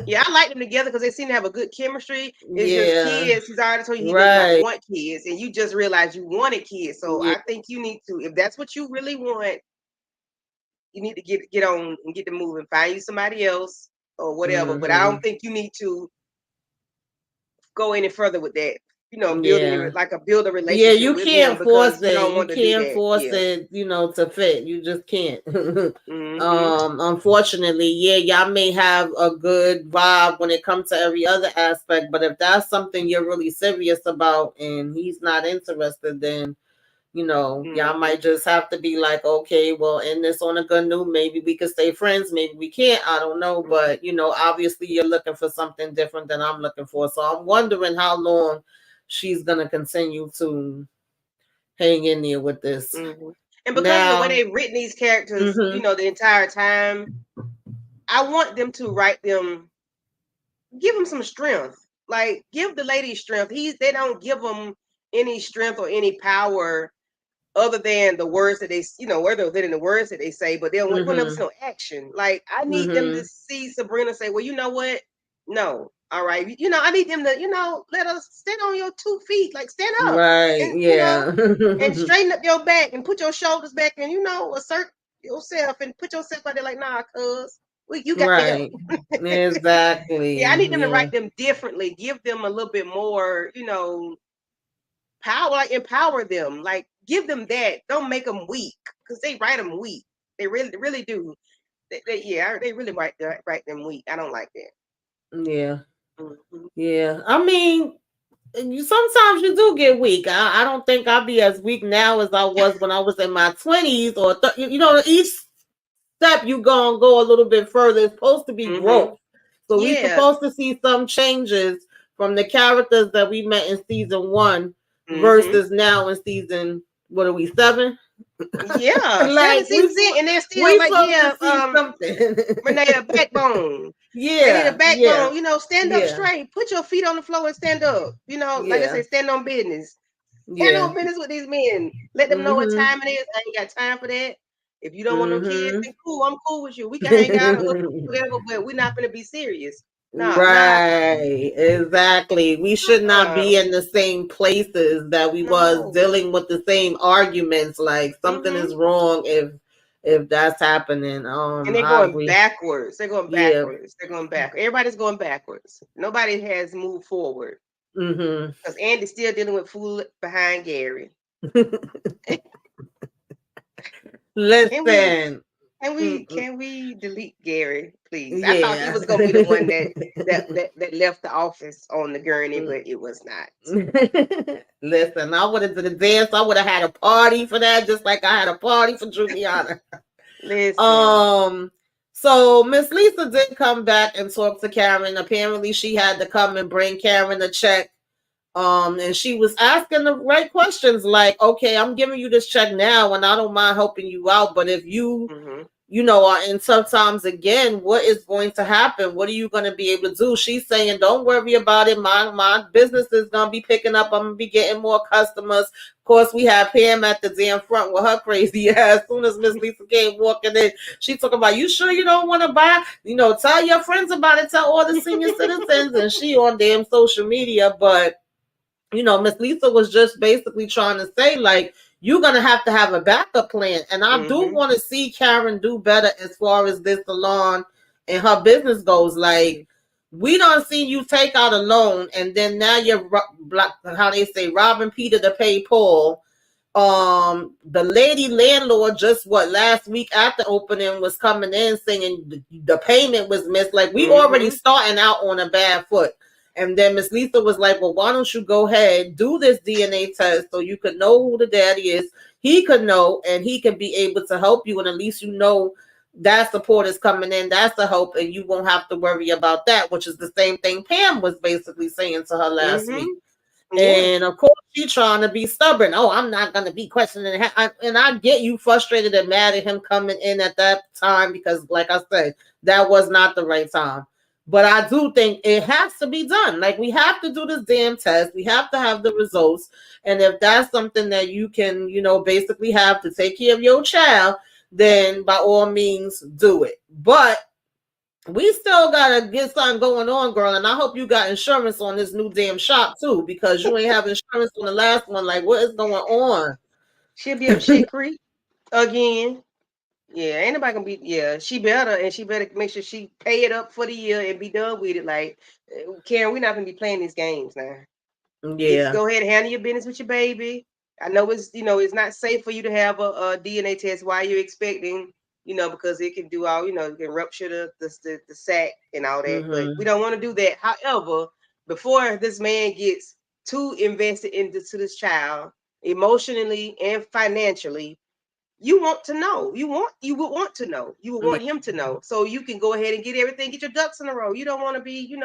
yeah, I like them together because they seem to have a good chemistry. It's just Yeah, kids. He's already told you he does not right. want kids, and you just realized you wanted kids. So Yeah, I think you need to, if that's what you really want, you need to get on and get to moving. Find you somebody else or whatever. But I don't hmm, think you need to go any further with that. yeah. Build a Yeah, relationship you with him can't force because you it. don't You want to do can't that. force Yeah. it, to fit. You just can't. Mm-hmm. Unfortunately, yeah, y'all may have a good vibe when it comes to every other aspect, but if that's something you're really serious about and he's not interested, then y'all Mm-hmm. might just have to be like, okay, well, end this on a good note. Maybe we could stay friends. Maybe we can't. I don't know. But, obviously you're looking for something different than I'm looking for. So I'm wondering how long she's going to continue to hang in there with this. Mm-hmm. And because of the way Now, they've written these characters, mhm, the entire time, I want them to write them, give them some strength. Like, give the lady strength. They don't give them any strength or any power other than the words that they, other than the words that they say, but they don't want to see mhm, no action. Like, I need them to mhm. see Sabrina say, well, you know what? No. All right. I need them to, let us stand on your 2 feet, like stand up Right, and, yeah. and straighten up your back and put your shoulders back and, assert yourself and put yourself out there like, nah, cuz, you got to help. Right. Yeah, I Exactly. need them to Yeah. write them differently, give them a little bit more, power, like empower them, like give them that. Don't make them weak because they write them weak. They really, really do. They really write them weak. I don't like that. Yeah. Mm-hmm. Yeah. I mean, sometimes you do get weak. I don't think I'll be as weak now as I was when I was in my 20s or each step you go a little bit further. It's supposed to be Mm-hmm. growth. So we Yeah. supposed to see some changes from the characters that we met in season 1 Mm-hmm. versus now in season, what are we, 7? Yeah. Seven Like seasons in, and they're still we like, supposed to yeah, see something. Renee, a backbone. They need a Yeah, yeah, backbone. Stand up yeah, straight. Put your feet on the floor and stand up. Like they yeah, say, stand on business. Stand yeah. on business with these men. Let them know what Mhm. time it is. I ain't got time for that. If you don't want no kids, Mhm. then cool. I'm cool with you. We can hang out or whatever, but we're not gonna be serious. Nah, nah, Right, exactly. We should not uh, be in the same places that we was no. dealing with the same arguments. Like something Mm-hmm. is wrong if that's happening. And they're I going agree. backwards. They're going Yeah. backwards. They're going backwards. Everybody's going backwards. Nobody has moved forward Mhm. because Andy's still dealing with fool behind Gary. Can we Listen. can we delete Gary, please? I thought he Yeah. was gonna be the one that left the office on the gurney, but it was not. Listen, I would have did a dance. I would have had a party for that, just like I had a party for Juliana. Listen. Um, so Miss Lisa did come back and talk to Karen. Apparently, she had to come and bring Karen a check. And she was asking the right questions, like, okay, I'm giving you this check now, and I don't mind helping you out, but if you Mm-hmm. are in tough times again, what is going to happen? What are you going to be able to do? She's saying, don't worry about it. My business is going to be picking up. I'm going to be getting more customers. Of course, we have Pam at the damn front with her crazy ass. As soon as Miss Lisa came walking in, she talking about, you sure you don't want to buy? Tell your friends about it. Tell all the senior citizens. And she on damn social media. But Miss Lisa was just basically trying to say, like, you're gonna have to have a backup plan. And I do Mm-hmm. want to see Karen do better as far as this salon and her business goes. Like, we don't see you take out a loan and then now you're how they say robbing Peter to pay Paul. The lady landlord just last week after opening was coming in saying the payment was missed. Like, we already Mm-hmm. starting out on a bad foot. And then Miss Lisa was like, well, why don't you go ahead, do this DNA test so you could know who the daddy is. He could know and he could be able to help you. And at least that support is coming in. That's the hope. And you won't have to worry about that, which is the same thing Pam was basically saying to her last Mm-hmm. week. Yeah. And of course, she's trying to be stubborn. Oh, I'm not going to be questioning it. And I get you frustrated and mad at him coming in at that time because, like I said, that was not the right time. But I do think it has to be done. Like, we have to do this damn test. We have to have the results. And if that's something that you can, basically have to take care of your child, then by all means do it. But we still gotta get something going on, girl. And I hope you got insurance on this new damn shop too, because you ain't have insurance on the last one. Like, what is going on? She'll be up shit creek again. Yeah, ain't nobody gonna be. Yeah, she better make sure she pay it up for the year and be done with it. Like, Karen, we're not gonna be playing these games now. Just Yeah. go ahead and handle your business with your baby. I know it's not safe for you to have a DNA test while you're expecting, because it can do all, it can rupture the sac and all that. But we Mm-hmm. don't want to do that. However, before this man gets too invested into this child emotionally and financially, you want to know. You would want to know. You would Yeah. want him to know. So you can go ahead and get everything, get your ducks in a row. You don't want to be,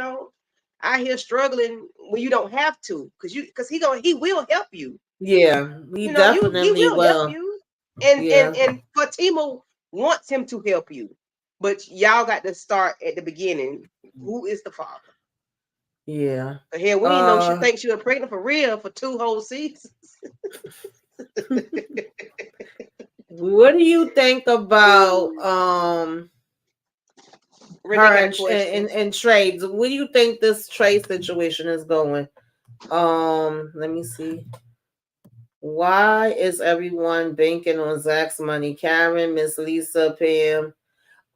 out here struggling when you don't have to. Because he will help you. Yeah. He He definitely will help will. you. And Fatima wants him to help you, but y'all got to start at the beginning. Who is the father? Yeah. Hell, we didn't know she thinks she was pregnant for real for 2 whole seasons. What do you think about her and trades? What do you think this trade situation is going? Let me see. Why is everyone banking on Zach's money? Karen, Miss Lisa, Pam.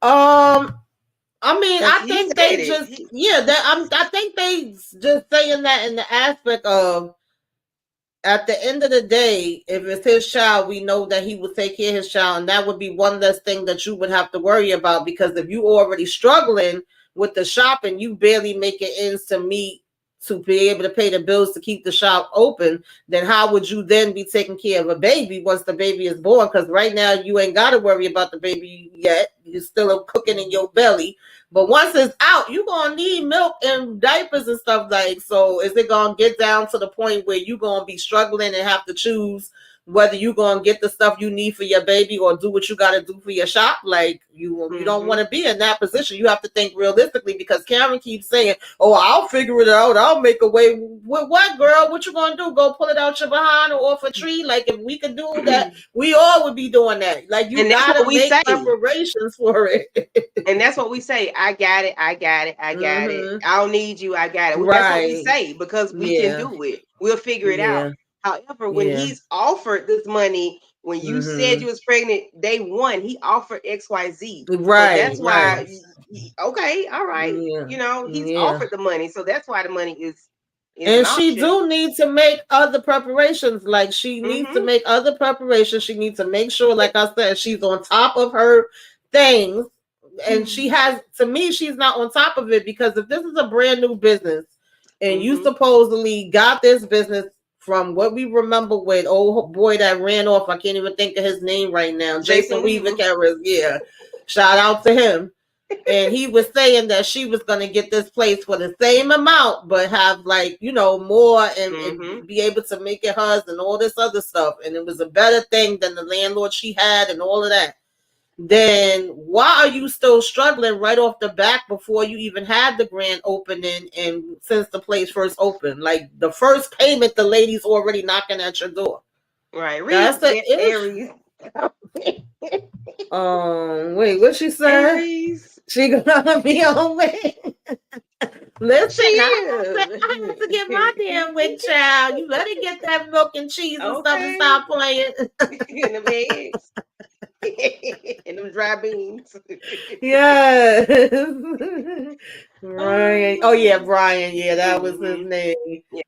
I mean, I think they just I think they just saying that in the aspect of, at the end of the day, if it's his child, we know that he will take care of his child, and that would be one less thing that you would have to worry about, because if you already struggling with the shop and you barely making ends to meet to be able to pay the bills to keep the shop open, then how would you then be taking care of a baby once the baby is born? Because right now you ain't got to worry about the baby yet. You're still cooking in your belly. But once it's out, you're going to need milk and diapers and stuff like. So is it going to get down to the point where you're going to be struggling and have to choose whether you're going to get the stuff you need for your baby or do what you got to do for your shop? Like, you don't want to be in that position. You have to think realistically, because Karen keeps saying, oh, I'll figure it out. I'll make a way. What, girl? What you going to do? Go pull it out your behind or off a tree? Like, if we could do that, we all would be doing that. Like, you got to make preparations for it. And that's what we say. I got it. I got it. I got it. I don't need you. I got it. That's what we say, because we can do it. We'll figure it out. However, when he's offered this money, when you said you was pregnant, day one, he offered XYZ. Right. So that's why, okay, all right. You know, he's offered the money. So that's why the money is and she do need to make other preparations. Like, she needs to make other preparations. She needs to make sure, like I said, she's on top of her things. And she has, to me, she's not on top of it, because if this is a brand new business and you supposedly got this business from what we remember with old boy that ran off, I can't even think of his name right now, Jason Weaver Carras, shout out to him. And he was saying that she was going to get this place for the same amount, but have, like, you know, more and be able to make it hers and all this other stuff. And it was a better thing than the landlord she had and all of that. Then why are you still struggling right off the back before you even had the grand opening and since the place first opened? Like, the first payment, the lady's already knocking at your door. Right. That's the Aries. Wait, what she said? Aries. She gonna be on wig. Listen, I have to get my damn wig, child. You better get that milk and cheese and stuff and stop playing. In the eggs. And them dry beans. Yes. Brian. Oh yeah, Brian. Yeah, that was his name.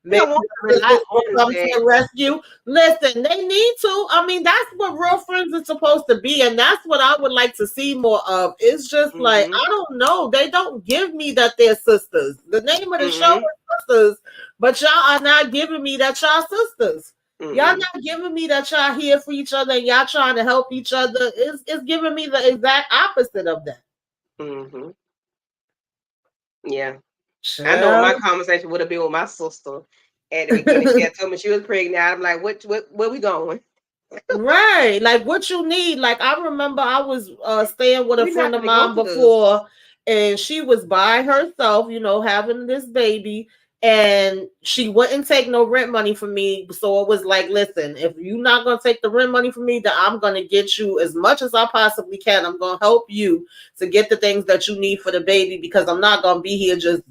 Yeah. Come to rescue. Listen, they need to. I mean, that's what real friends are supposed to be, and that's what I would like to see more of. It's just like, I don't know. They don't give me that they're sisters. The name of the show is Sistas, but y'all are not giving me that y'all sisters. Y'all not giving me that y'all here for each other and y'all trying to help each other. It's giving me the exact opposite of that. Yeah. I know my conversation would have been with my sister at the beginning. She had told me she was pregnant. I'm like, where we going? Right. Like, what you need. Like, I remember I was staying with a friend of mine before, and she was by herself, you know, having this baby. And she wouldn't take no rent money from me. So it was like, listen, if you're not going to take the rent money from me, then I'm going to get you as much as I possibly can. I'm going to help you to get the things that you need for the baby, because I'm not going to be here just,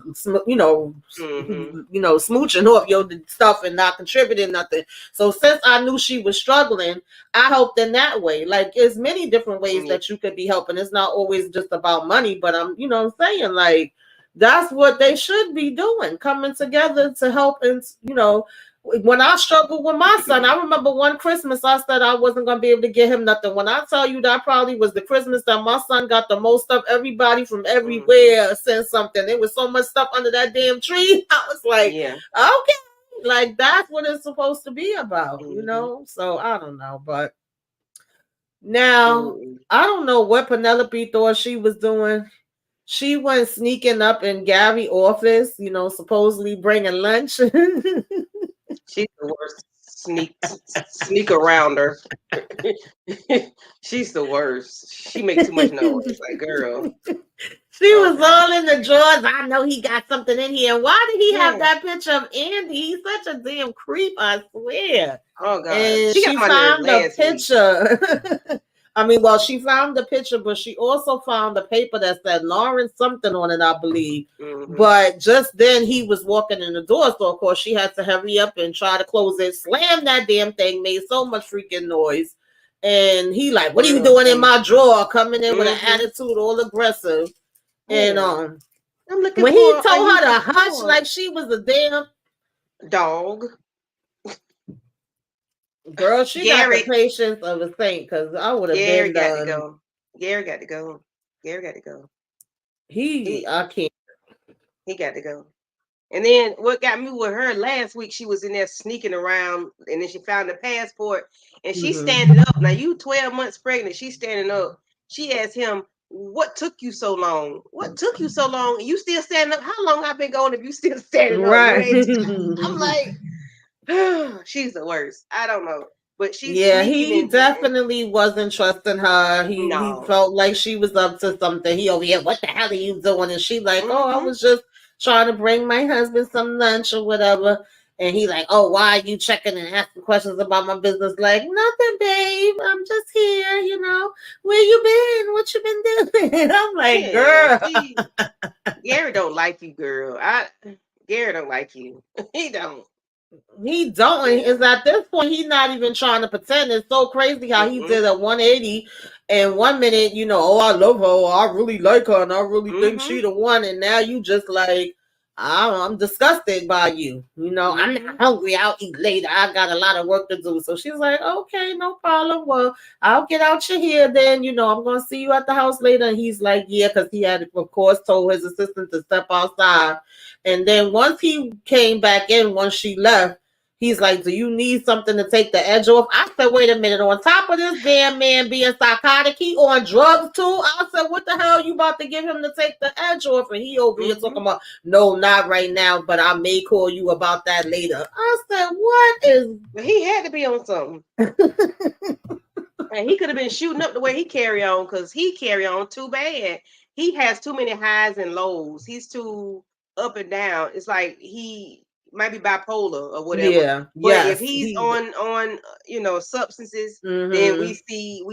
you know, smooching off your stuff and not contributing nothing. So since I knew she was struggling, I helped in that way. Like, there's many different ways that you could be helping. It's not always just about money, but I'm, you know what I'm saying? Like, that's what they should be doing, coming together to help. And, you know, when I struggled with my son, I remember one Christmas I said I wasn't going to be able to get him nothing. When I tell you that probably was the Christmas that my son got the most of everybody from everywhere sent something. There was so much stuff under that damn tree. I was like, okay, like, that's what it's supposed to be about, you know? So I don't know, but now I don't know what Penelope thought she was doing. She went sneaking up in Gary's office, you know, supposedly bringing lunch. She's the worst sneak arounder. She's the worst. She makes too much noise. Like, girl. She was all in the drawers. I know he got something in here. Why did he have that picture of Andy? He's such a damn creep, I swear. Oh God. And she got my found nerves the picture. I mean, well, she found the picture, but she also found a paper that said Lawrence something on it, I believe. Mm-hmm. But just then he was walking in the door, so of course she had to hurry up and try to close it. Slam that damn thing, made so much freaking noise. And he like, what are you doing in my drawer? Coming in with an attitude, all aggressive. And I'm looking when he told her to hush like she was a damn dog. Girl, she got the patience of a saint, because I would have been done. Gary got to go. I can't. He got to go. And then what got me with her last week, she was in there sneaking around, and then she found the passport, and she's standing up. Now, you 12 months pregnant, she's standing up. She asked him, what took you so long? What took you so long? You still standing up? How long I've been going if you still standing up? Right. I'm like, she's the worst. I don't know. But she's he definitely wasn't trusting her. He felt like she was up to something. He over here, what the hell are you doing? And she like, oh, I was just trying to bring my husband some lunch or whatever. And he like, oh, why are you checking and asking questions about my business? Like, nothing, babe. I'm just here, you know. Where you been? What you been doing? I'm like, girl. Gary don't like you, girl. Gary don't like you. He don't. He don't. Is at this point he's not even trying to pretend. It's so crazy how he did a 180, and 1 minute, you know, oh, I love her, or I really like her, and I really think she the one, and now you just like, I'm disgusted by you. You know, I'm not hungry. I'll eat later. I got a lot of work to do. So she's like, okay, no problem. Well, I'll get out your hair then. You know, I'm going to see you at the house later. And he's like, yeah, because he had, of course, told his assistant to step outside. And then once he came back in, once she left, he's like, do you need something to take the edge off? I said, wait a minute. On top of this damn man being psychotic, he on drugs too? I said, what the hell you about to give him to take the edge off? And he over here talking about, no, not right now, but I may call you about that later. I said, what is... He had to be on something. And he could have been shooting up the way he carry on, because he carry on too bad. He has too many highs and lows. He's too up and down. It's like he... might be bipolar or whatever. Yeah. But if he's on you know, substances, then we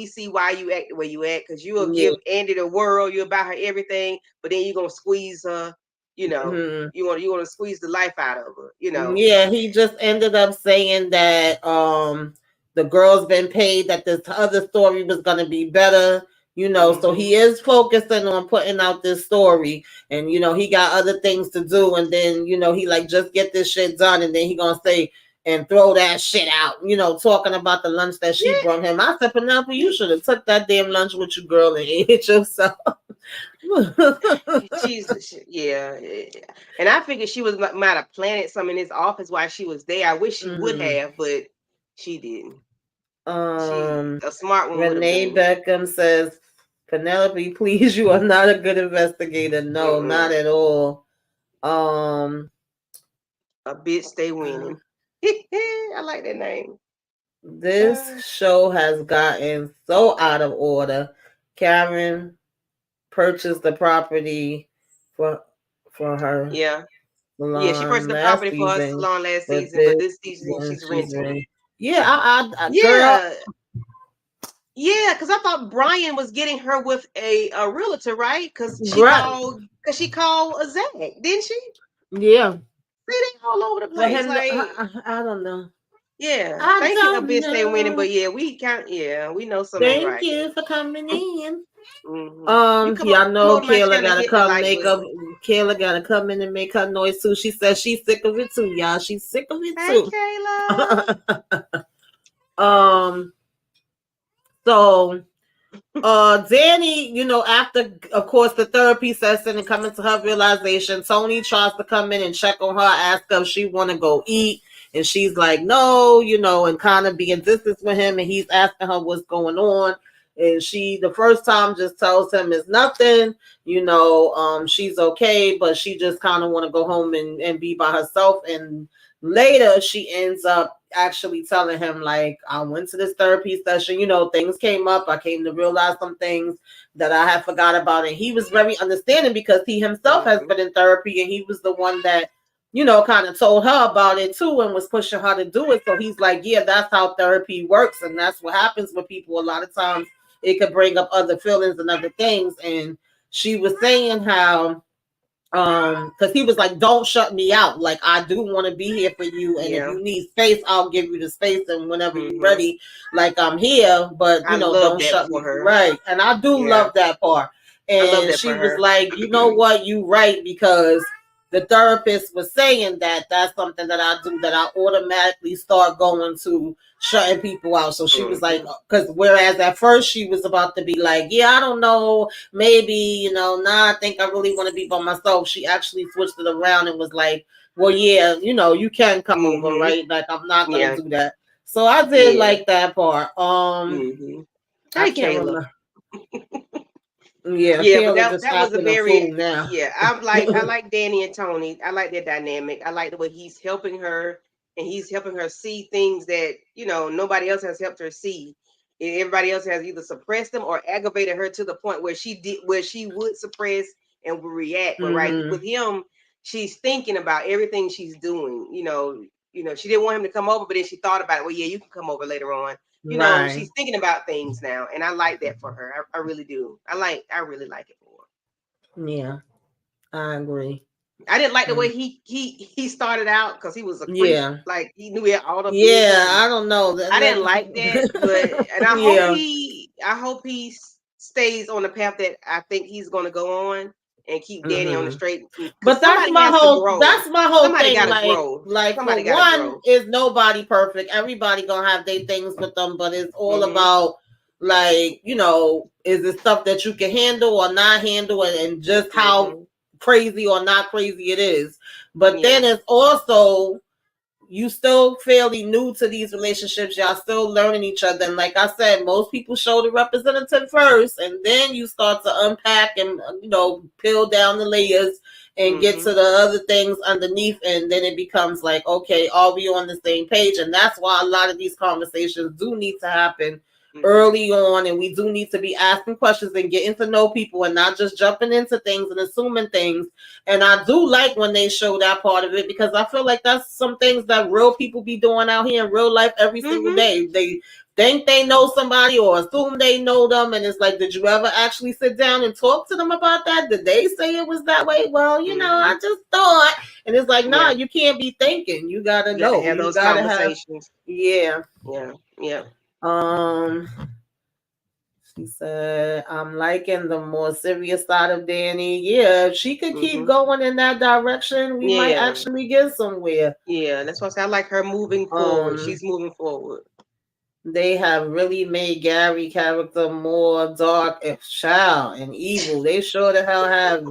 see why you act the way you act, because you will give Andy the world, you about her everything, but then you're gonna squeeze her, you know, you want to squeeze the life out of her, you know. Yeah, he just ended up saying that the girl's been paid, that this other story was gonna be better. You know, so he is focusing on putting out this story, and, you know, he got other things to do. And then, you know, he like, just get this shit done. And then he going to say, and throw that shit out, you know, talking about the lunch that she brought him. I said, Penelope, you should have took that damn lunch with you, girl, and ate it yourself. And I figured she might have planted some in his office while she was there. I wish she would have, but she didn't. A smart one. Renee Beckham says, Penelope, please, you are not a good investigator. No, not at all. A bitch stay winning. I like that name. This show has gotten so out of order. Karen purchased the property for her. Yeah, she purchased the property for her salon last season, but this season she's renting. Girl. Yeah, because I thought Brian was getting her with a realtor, right? Because she called a Zach, didn't she? Yeah. See, they all over the place. I don't know. Yeah, thank you, a bitch stay winning. But yeah, we know something. Thank you for coming in. Y'all know Kayla gotta come Kayla gotta come in and make her noise too. She says she's sick of it too, y'all. She's sick of it too. Kayla. So Danni, you know, after, of course, the therapy session and coming to her realization, Tony tries to come in and check on her, ask her if she want to go eat, and she's like, no, you know, and kind of be in distance with him, and he's asking her what's going on, and she, the first time, just tells him it's nothing, you know, she's okay, but she just kind of want to go home and be by herself. And later she ends up actually telling him, like, I went to this therapy session, things came up. I came to realize some things that I had forgot about. And he was very understanding because he himself has been in therapy, and he was the one that, kind of told her about it too and was pushing her to do it. So he's like, yeah, that's how therapy works. And that's what happens with people. A lot of times it could bring up other feelings and other things. And she was saying how, because he was like, don't shut me out, like, I do want to be here for you, and if you need space, I'll give you the space, and whenever you're ready, like, I'm here, but don't shut me, right? And I do love that part. And she was like, you know what, you right, because the therapist was saying that that's something that I do, that I automatically start going to shutting people out. So she was like, because whereas at first she was about to be like, yeah, I don't know, maybe, I think I really want to be by myself. She actually switched it around and was like, well, yeah, you can come over, right? Like, I'm not going to do that. So I did like that part. I can't remember. Yeah, but Kayla just that was a acting a very fool now. I like Danny and Tony. I like their dynamic. I like the way he's helping her, and he's helping her see things that nobody else has helped her see. Everybody else has either suppressed them or aggravated her to the point where she would suppress and would react. But right with him, she's thinking about everything she's doing. She didn't want him to come over, but then she thought about it. Well, yeah, you can come over later on. She's thinking about things now, and I like that for her. I really do. I really like it for her. Yeah, I agree. I didn't like the way he started out because he was a creep. Like, he knew all the business. Yeah, I don't know. I didn't like that, but and I hope he stays on the path that I think he's going to go on and keep Danny on the straight. But that's my whole somebody thing. Gotta grow. Like, somebody for one, is nobody perfect. Everybody gonna have their things with them, but it's all about, like, is it stuff that you can handle or not handle, and just how crazy or not crazy it is. But then it's also, you still fairly new to these relationships. Y'all still learning each other. And like I said, most people show the representative first, and then you start to unpack and, peel down the layers and get to the other things underneath. And then it becomes like, okay, are we on the same page? And that's why a lot of these conversations do need to happen early on, and we do need to be asking questions and getting to know people and not just jumping into things and assuming things. And I do like when they show that part of it, because I feel like that's some things that real people be doing out here in real life every single day. They think they know somebody or assume they know them, and it's like, did you ever actually sit down and talk to them about that? Did they say it was that way? Well, I just thought. And it's like, nah, you can't be thinking. You gotta know. Have those conversations. Yeah. Yeah. She said, I'm liking the more serious side of Danny. Yeah, if she could keep going in that direction, we might actually get somewhere. Yeah, that's why I say I like her moving forward. She's moving forward. They have really made Gary character more dark and child and evil. They sure the hell have.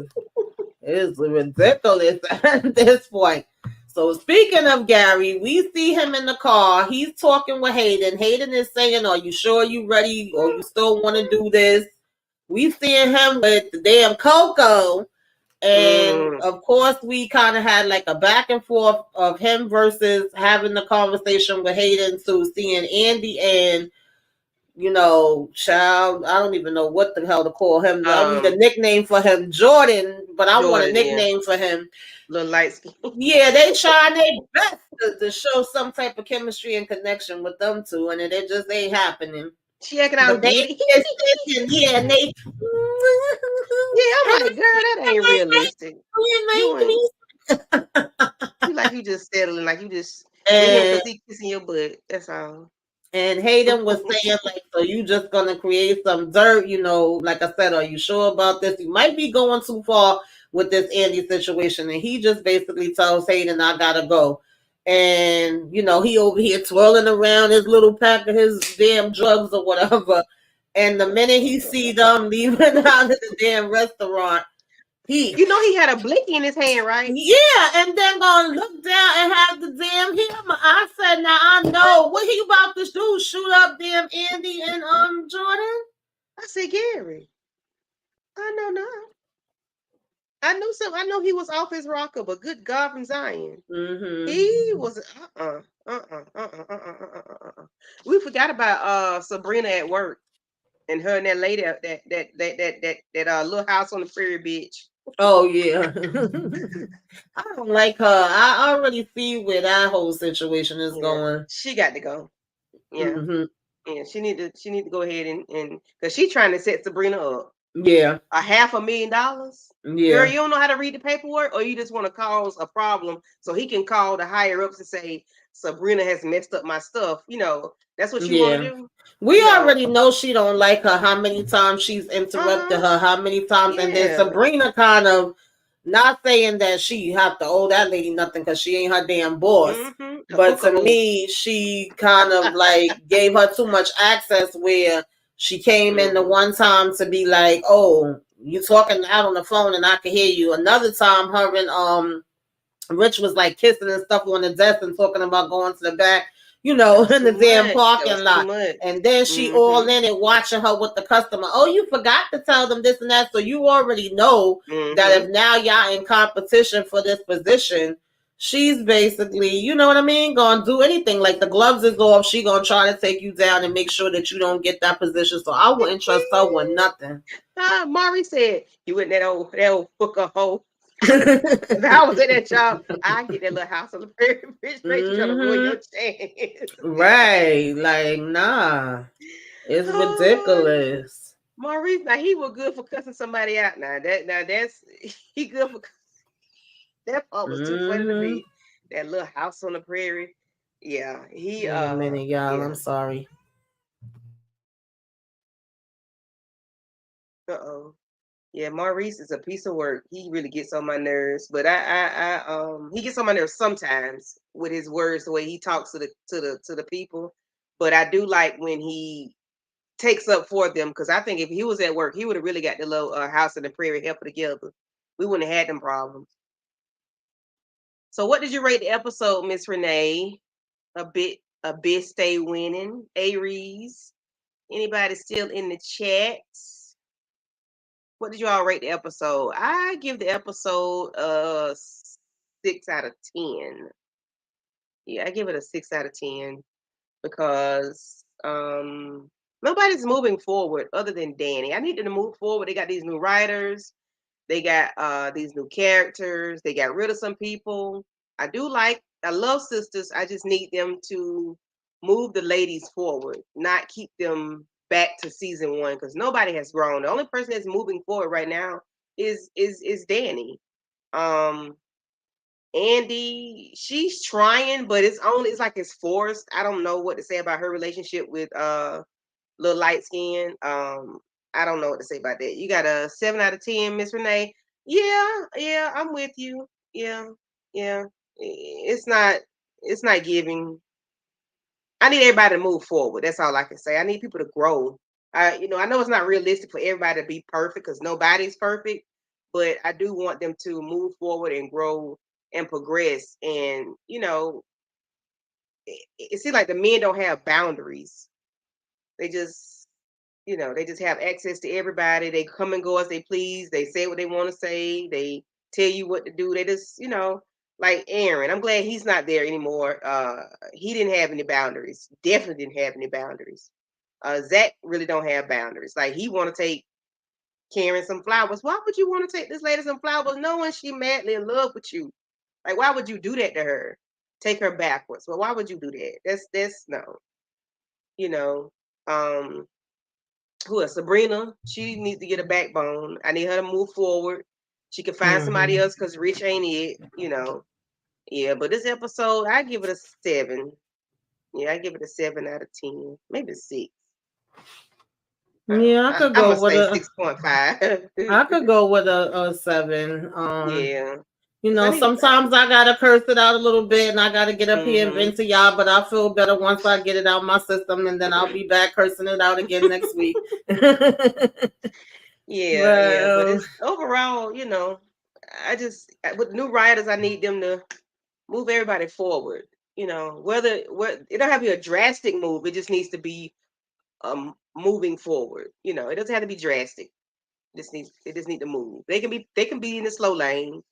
It's ridiculous at this point. So speaking of Gary, we see him in the car. He's talking with Hayden. Hayden is saying, are you sure you ready, or you still want to do this? We seeing him with the damn Coco. And of course, we kind of had like a back and forth of him versus having the conversation with Hayden to seeing Andy and, child, I don't even know what the hell to call him. I need a nickname for him, Jordan, but I want a nickname for him. Little light skin. Yeah, they trying their best to show some type of chemistry and connection with them two, and it just ain't happening. Checking out Danny. Yeah, and they. I'm like, girl, that ain't realistic. You like you just settling, like you just because he kissing your butt. That's all. And Hayden was saying, like, so you just gonna create some dirt, like I said, are you sure about this? You might be going too far with this Andy situation. And he just basically tells Hayden, I gotta go. And, he over here twirling around his little pack of his damn drugs or whatever. And the minute he see them leaving out of the damn restaurant, he had a blicky in his hand, right? Yeah, and then gonna look down and have the damn hammer. I said, now I know what he about to do. Shoot up damn Andy and Jordan. I said, Gary, I know now. I knew so. I know he was off his rocker, but good God from Zion, he was We forgot about Sabrina at work and her and that lady that little house on the prairie bitch. Oh yeah. I don't like her. I already see where that whole situation is Yeah, going. she got to go. Yeah, Hmm. yeah. She need to go ahead and because she trying to set Sabrina up. Yeah. $500,000. Girl, Yeah. you don't know how to read the paperwork, or you just want to cause a problem so he can call the higher ups and say Sabrina has messed up my stuff. That's what you want to Yeah. do. We already know she don't like her, how many times she's interrupted Uh-huh. her, how many times, and then Yeah. Sabrina kind of not saying that she have to owe that lady nothing because she ain't her damn boss. A But book of to holes. me, she kind of like gave her too much access where she came in the one time to be like, oh, you talking out on the phone and I can hear you. Another time her and Rich was like kissing and stuff on the desk and talking about going to the back, in the damn That parking was too lot. much. And then she all in it watching her with the customer. Oh, you forgot to tell them this and that. So you already know that if now y'all in competition for this position, she's basically, you know what I mean, gonna do anything. Like the gloves is off, she gonna try to take you down and make sure that you don't get that position. So I wouldn't trust her with nothing. Mari said, you went that old book of hole. If I was in that job, I'd get that little house on the prairie bitch straight to try to ruin your chance. Right. Like, nah. It's ridiculous. Maurice, now he was good for cussing somebody out. That's he good for that part was too funny to me. That little house on the prairie. Yeah, he Wait a minute, y'all. yeah. I'm sorry. Uh-oh. Yeah, Maurice is a piece of work. He really gets on my nerves, but he gets on my nerves sometimes with his words, the way he talks to the people. But I do like when he takes up for them because I think if he was at work, he would have really got the little house in the prairie helper together. We wouldn't have had them problems. So, what did you rate the episode, Miss Renee? A bit stay winning. Aries. Anybody still in the chat? What did you all rate the episode? I give the episode a 6 out of 10. Yeah, I give it a 6 out of 10 because nobody's moving forward other than Danny. I need them to move forward. They got these new writers. They got these new characters. They got rid of some people. I love Sistas. I just need them to move the ladies forward, not keep them back to season one because nobody has grown. The only person that's moving forward right now is Danny. Um, Andy, she's trying, but it's like it's forced. I don't know what to say about her relationship with little light skin. I don't know what to say about that. You got a 7 out of 10, Miss Renee. Yeah, I'm with you. Yeah. It's not giving. I need everybody to move forward. That's all I can say. I need people to grow. I know it's not realistic for everybody to be perfect because nobody's perfect, but I do want them to move forward and grow and progress. And it seems like the men don't have boundaries. They just they just have access to everybody. They come and go as they please. They say what they want to say. They tell you what to do. They just, like Aaron. I'm glad he's not there anymore. He didn't have any boundaries. Definitely didn't have any boundaries. Zach really don't have boundaries. Like he want to take Karen some flowers. Why would you want to take this lady some flowers knowing she madly in love with you? Like why would you do that to her? Take her backwards. Well, why would you do that? That's no. You know. Um who is Sabrina? She needs to get a backbone. I need her to move forward. She can find somebody else because Rich ain't it. Yeah, but this episode, I give it a 7. Yeah, I give it a 7 out of 10, maybe 6. Yeah, I could I'm go gonna with say a. 6.5. I could go with a 7. Yeah, because I need Sometimes I gotta curse it out a little bit, and I gotta get up here and vent to y'all. But I feel better once I get it out my system, and then I'll be back cursing it out again next week. yeah, but it's overall, I just with new writers, I need them to move everybody forward. Whether it don't have to be a drastic move, it just needs to be moving forward. It doesn't have to be drastic. It just need to move. They can be in the slow lane.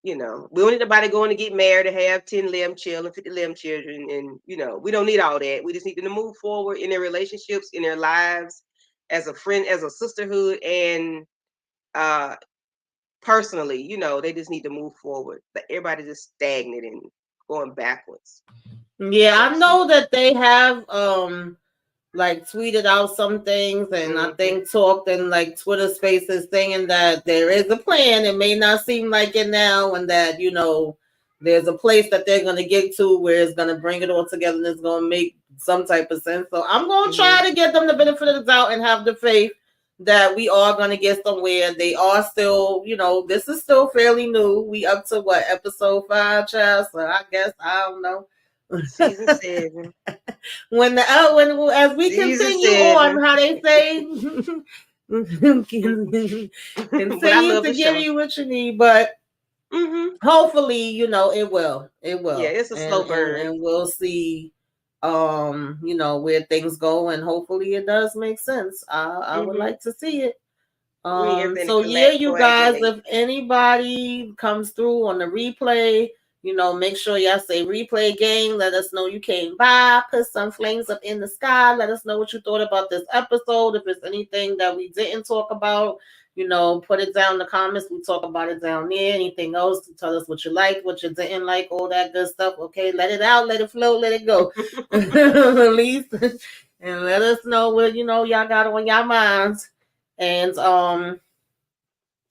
We don't need nobody going to get married to have 10 11 children, 50 11 children. And, we don't need all that. We just need them to move forward in their relationships, in their lives, as a friend, as a sisterhood, and personally, they just need to move forward. But everybody's just stagnant and going backwards. Yeah, I know that they have like tweeted out some things, and I think talked in like Twitter spaces saying that there is a plan. It may not seem like it now, and that there's a place that they're gonna get to where it's gonna bring it all together and it's gonna make some type of sense. So I'm gonna try to get them the benefit of the doubt and have the faith that we are gonna get somewhere. They are still, this is still fairly new. We up to what, episode 5, child? So I guess I don't know. Season 7. When as we continue on, how they say, continue to give you what you need, but hopefully, it will. Yeah, it's a slow burn, and we'll see, where things go, and hopefully it does make sense. I would like to see it. So yeah, you guys, if anybody comes through on the replay, make sure y'all say replay game. Let us know you came by. Put some flames up in the sky. Let us know what you thought about this episode. If there's anything that we didn't talk about, put it down in the comments. We talk about it down there. Anything else, tell us what you liked, what you didn't like, all that good stuff. Okay, let it out, let it flow, let it go. Release and let us know what y'all got on your minds. And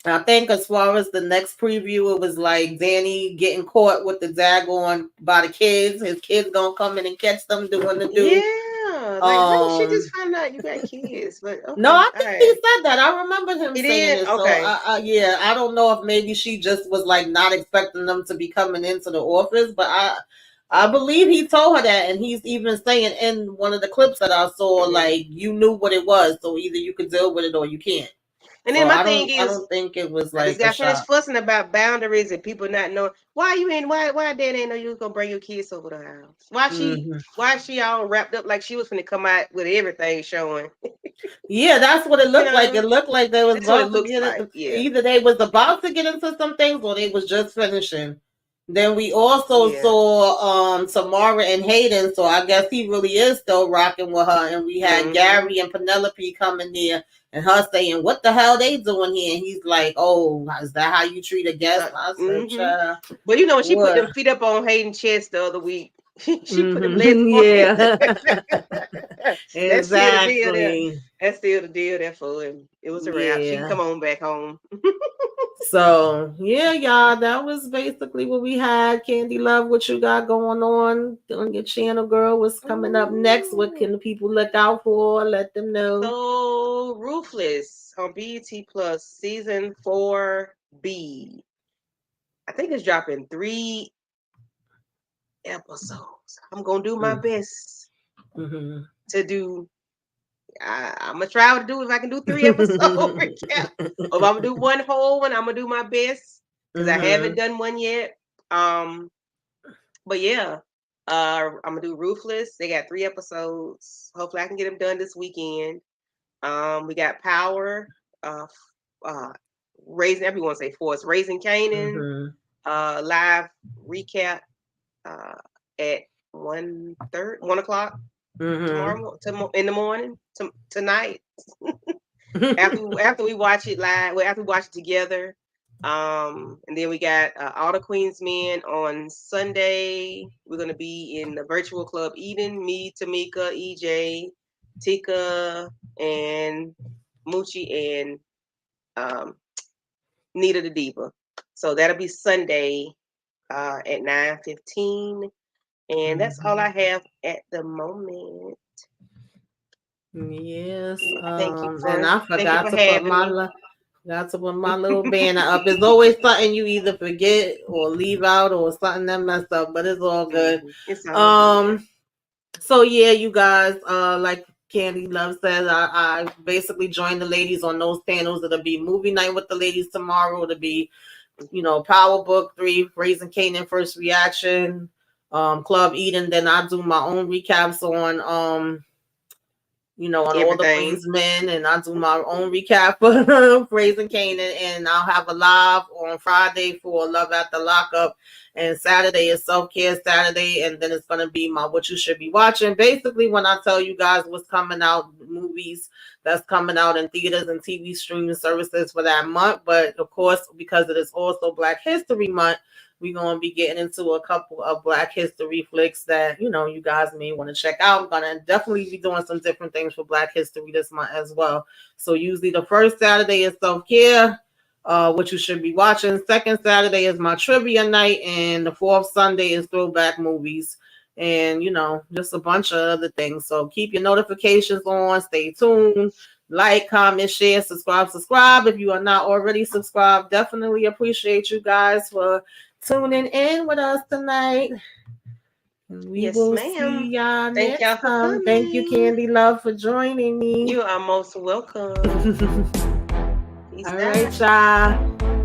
I think as far as the next preview, it was like Danny getting caught with the daggone by the kids. His kids gonna come in and catch them doing the do. Yeah, like how did she just find out you got kids? But okay, no, I think he said that. I remember him saying it. Okay. So yeah, I don't know if maybe she just was like not expecting them to be coming into the office, but I believe he told her that, and he's even saying in one of the clips that I saw, like, you knew what it was, so either you could deal with it or you can't. And then my thing is, I don't think it was like I just got finished fussing about boundaries and people not knowing why dad ain't know you was gonna bring your kids over the house. Why she all wrapped up like she was gonna come out with everything showing. Yeah, that's what it looked like. It looked like they was about to get it. Yeah. Either they was about to get into some things or they was just finishing. Then we also saw Tamara and Hayden, so I guess he really is still rocking with her. And we had Gary and Penelope coming there and her saying, "What the hell they doing here?" And he's like, "Oh, is that how you treat a guest?" I said, but when she put them feet up on Hayden's chest the other week, she put them legs on. Exactly. That's still the deal there for him. It was a wrap. She can come on back home. So yeah, y'all, that was basically what we had. Candy Love, what you got going on your channel, girl? What's coming up next? What can the people look out for? Let them know. So Ruthless on BET Plus season 4B. I think it's dropping 3 episodes. I'm gonna do my best to do. I'm gonna try to do if I can do 3 episodes recap. Or if I'm gonna do one whole one, I'm gonna do my best because I haven't done one yet. But yeah, I'm gonna do Ruthless. They got 3 episodes. Hopefully, I can get them done this weekend. We got Power. Raising everyone say Force. Raising Canaan. Live recap at 1 o'clock tomorrow in the morning tonight. after we watch it live, after we watch it together. And then we got All the Queen's Men on Sunday. We're gonna be in the virtual club Eden. Me, Tamika, EJ, Tika, and Moochie, and Nita the Diva. So that'll be Sunday at 9:15. And that's all I have at the moment. Yes. Thank you and I forgot to put my little banner up. There's always something you either forget or leave out or something that messed up, but it's all good. It's all good. So yeah, you guys, like Candy Love says, I basically joined the ladies on those panels. It'll be movie night with the ladies tomorrow. It'll be, Power Book 3, Raising Canaan First Reaction, Club Eden. Then I do my own recaps on you know, on all the Everything. Praise Men, and I do my own recap for Praising Canaan, and I'll have a live on Friday for Love at the Lockup, and Saturday is Self-Care Saturday, and then it's going to be my What You Should Be Watching. Basically, when I tell you guys what's coming out, movies that's coming out in theaters and TV streaming services for that month, but of course, because it is also Black History Month, we're going to be getting into a couple of Black History flicks that, you know, you guys may want to check out. I'm going to definitely be doing some different things for Black History this month as well. So usually the first Saturday is self-care, what you should be watching. Second Saturday is my trivia night, and the fourth Sunday is throwback movies. And, you know, just a bunch of other things. So keep your notifications on. Stay tuned. Like, comment, share, subscribe. If you are not already subscribed, definitely appreciate you guys for tuning in with us tonight. And we will see y'all next time. Thank you, Candy Love, for joining me. You are most welcome. All right, y'all.